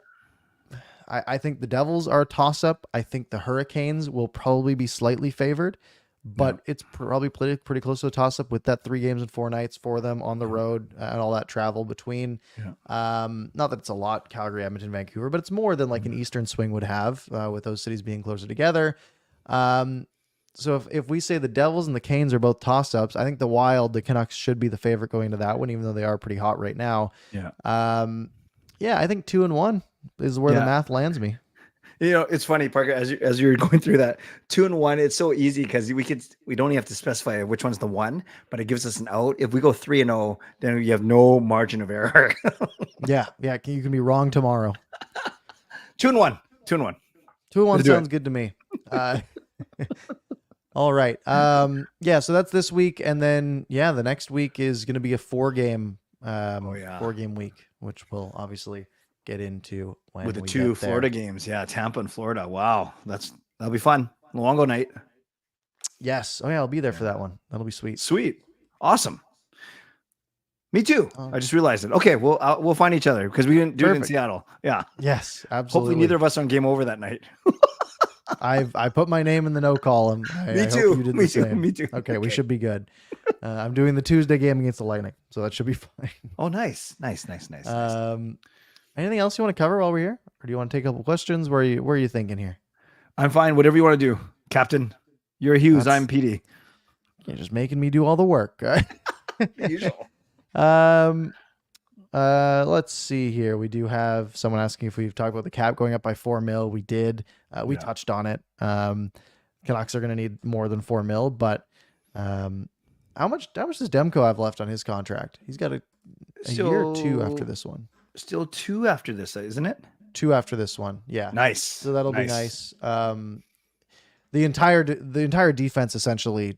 I think the Devils are a toss-up. I think the Hurricanes will probably be slightly favored, but it's probably pretty close to a toss-up with that 3 games and 4 nights for them on the road and all that travel between. Not that it's a lot, Calgary, Edmonton, Vancouver, but it's more than like an Eastern swing would have with those cities being closer together. So if we say the Devils and the Canes are both toss-ups, I think the Canucks should be the favorite going into that one, even though they are pretty hot right now. I think 2-1 is where the math lands me. It's funny, Parker, as you're going through that 2-1, it's so easy because we don't even have to specify which one's the one, but it gives us an out. If we go 3-0, then you have no margin of error. Yeah. You can be wrong tomorrow. 2-1. 2-1 sounds good to me. All right. So that's this week, and then the next week is going to be a 4-game 4-game week, which we'll obviously get into when with the we 2 get there. Florida games. Yeah, Tampa and Florida. Wow, that'll be fun. Luongo night. Yes. Oh yeah, I'll be there for that one. That'll be sweet. Sweet. Awesome. Me too. I just realized it. Okay, we'll find each other because we didn't do it in Seattle. Yeah. Yes, absolutely. Hopefully neither of us are on game over that night. I put my name in the no column. Me too. You did the same. Me too. Okay, we should be good. I'm doing the Tuesday game against the Lightning, so that should be fine. Oh, nice. Anything else you want to cover while we're here, or do you want to take a couple questions? Where are you thinking here? I'm fine. Whatever you want to do, Captain. You're Hughes. I'm PD. You're just making me do all the work. Usual. Let's see here. We do have someone asking if we've talked about the cap going up by $4 million. We did. We touched on it. Canucks are going to need more than $4 million, but how much does Demko have left on his contract? He's got a year or 2 after this one. Still 2 after this, isn't it? 2 after this one. Yeah. Nice. So that'll be nice. The entire defense essentially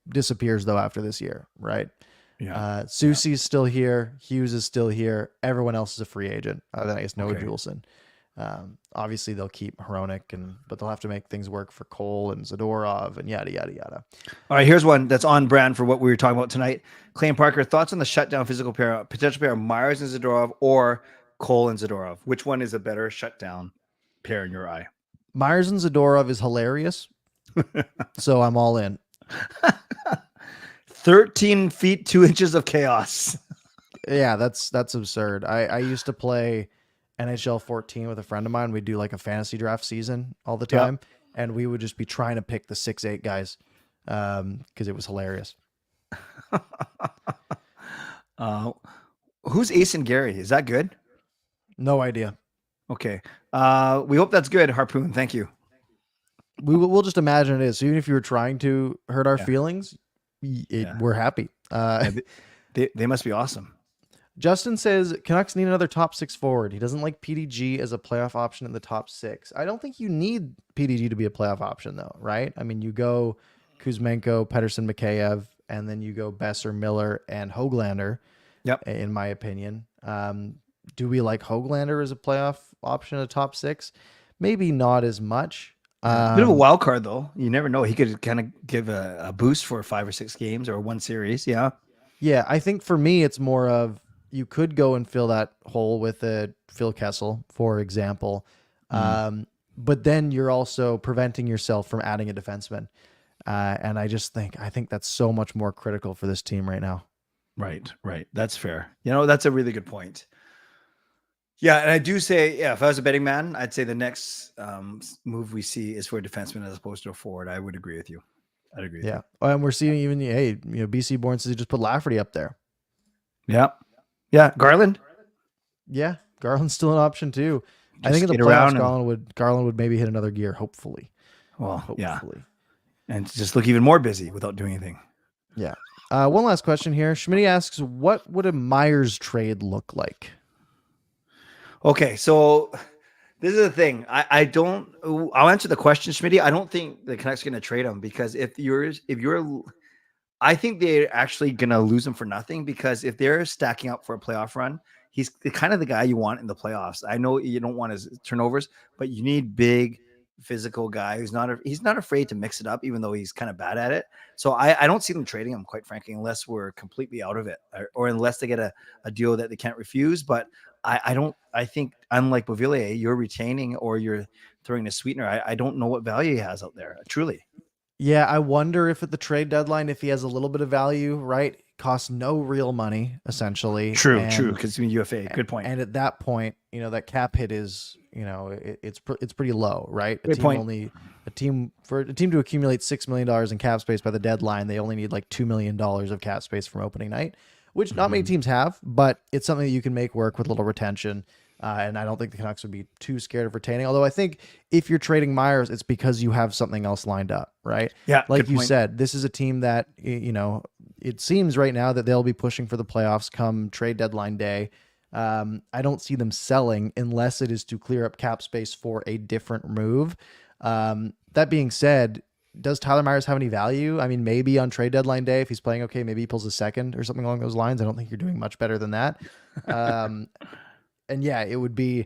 disappears though after this year, right? Yeah. Soucy's still here. Hughes is still here. Everyone else is a free agent. Then I guess Noah Juleson. Obviously they'll keep Hronek, but they'll have to make things work for Cole and Zadorov and yada yada yada. All right, here's one that's on brand for what we were talking about tonight. Clay and Parker, thoughts on the shutdown potential pair of Myers and Zadorov or Cole and Zadorov? Which one is a better shutdown pair in your eye? Myers and Zadorov is hilarious, so I'm all in. 13 feet 2 inches of chaos. Yeah, that's absurd. I used to play NHL 14 with a friend of mine. We'd do like a fantasy draft season all the time, and we would just be trying to pick the 6'8" guys because it was hilarious. Who's Ace and Gary? Is that good? No idea. Okay. We hope that's good, Harpoon. Thank you. We'll just imagine it is. So even if you were trying to hurt our feelings, we're happy. They must be awesome. Justin says Canucks need another top 6 forward. He doesn't like PDG as a playoff option in the top 6. I don't think you need PDG to be a playoff option though, right? I mean, you go Kuzmenko, Pettersson, Mikheyev, and then you go Besser, Miller, and Höglander. Yep. In my opinion, Do we like Höglander as a playoff option, a top six? Maybe not as much. Yeah. Bit of a wild card though. You never know. He could kind of give a boost for 5 or 6 games or one series. Yeah. Yeah, I think for me, it's more of you could go and fill that hole with a Phil Kessel, for example. But then you're also preventing yourself from adding a defenseman. And I think that's so much more critical for this team right now. Right. That's fair. That's a really good point. Yeah, and I do say, if I was a betting man, I'd say the next move we see is for a defenseman as opposed to a forward. I would agree with you. I'd agree with you. Yeah. And we're seeing even, BC Born says he just put Lafferty up there. Yeah. Yeah. Garland. Yeah. Garland's still an option too. Just I think in the skate playoffs, around Garland would maybe hit another gear, hopefully. Well, hopefully. yeah. And just look even more busy without doing anything. Yeah. One last question here. Schmitty asks, what would a Myers trade look like? Okay, so this is the thing. I'll answer the question, Schmitty. I don't think the Canucks are going to trade him because I think they're actually going to lose him for nothing because if they're stacking up for a playoff run, he's kind of the guy you want in the playoffs. I know you don't want his turnovers, but you need big physical guy he's not afraid to mix it up, even though he's kind of bad at it. So I don't see them trading him, quite frankly, unless we're completely out of it or unless they get a deal that they can't refuse. But I think unlike Beauvillier, you're retaining or you're throwing a sweetener. I don't know what value he has out there, truly. Yeah, I wonder if at the trade deadline, if he has a little bit of value, right? Costs no real money, essentially. True, because UFA, good point. And at that point, that cap hit is, it's pretty low, right? Good point. A team to accumulate $6 million in cap space by the deadline, they only need like $2 million of cap space from opening night, which not many teams have, but it's something that you can make work with little retention. And I don't think the Canucks would be too scared of retaining. Although I think if you're trading Myers, it's because you have something else lined up, right? Yeah. Like you said, this is a team that, it seems right now that they'll be pushing for the playoffs come trade deadline day. I don't see them selling unless it is to clear up cap space for a different move. That being said, does Tyler Myers have any value? I mean, maybe on trade deadline day, if he's playing okay, maybe he pulls a second or something along those lines. I don't think you're doing much better than that. And yeah, it would be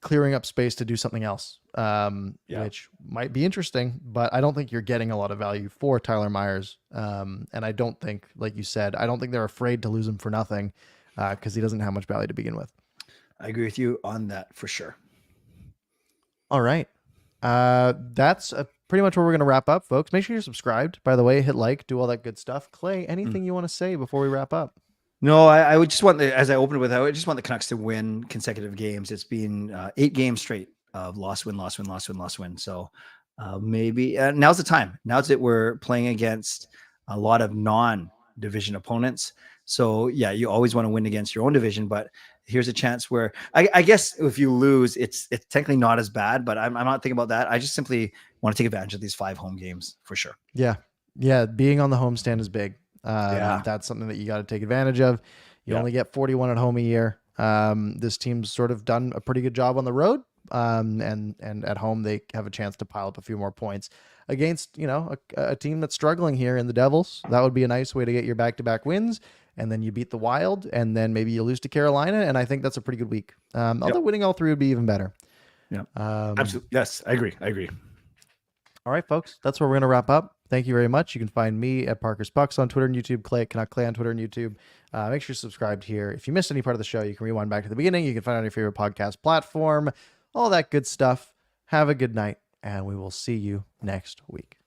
clearing up space to do something else, which might be interesting, but I don't think you're getting a lot of value for Tyler Myers. And I don't think, like you said, I don't think they're afraid to lose him for nothing because he doesn't have much value to begin with. I agree with you on that for sure. All right. That's pretty much where we're going to wrap up, folks. Make sure you're subscribed, by the way, hit like, do all that good stuff. Clay, anything you want to say before we wrap up? No, I would just want as I opened with, I just want the Canucks to win consecutive games. It's been 8 games straight of loss, win. So maybe now's the time. Now's that we're playing against a lot of non-division opponents. So yeah, you always want to win against your own division, but here's a chance where I guess if you lose, it's technically not as bad, but I'm not thinking about that. I just simply want to take advantage of these 5 home games for sure. Yeah. Being on the homestand is big. That's something that you got to take advantage of. You only get 41 at home a year. This team's sort of done a pretty good job on the road. And at home, they have a chance to pile up a few more points against, a team that's struggling here in the Devils. That would be a nice way to get your back-to-back wins. And then you beat the Wild, and then maybe you lose to Carolina. And I think that's a pretty good week. Although winning all 3 would be even better. Yeah. Absolutely. Yes, I agree. All right, folks, that's where we're going to wrap up. Thank you very much. You can find me at ParkersPucks on Twitter and YouTube, Clay at Canuck Clay on Twitter and YouTube. Make sure you're subscribed here. If you missed any part of the show, you can rewind back to the beginning. You can find it on your favorite podcast platform, all that good stuff. Have a good night, and we will see you next week.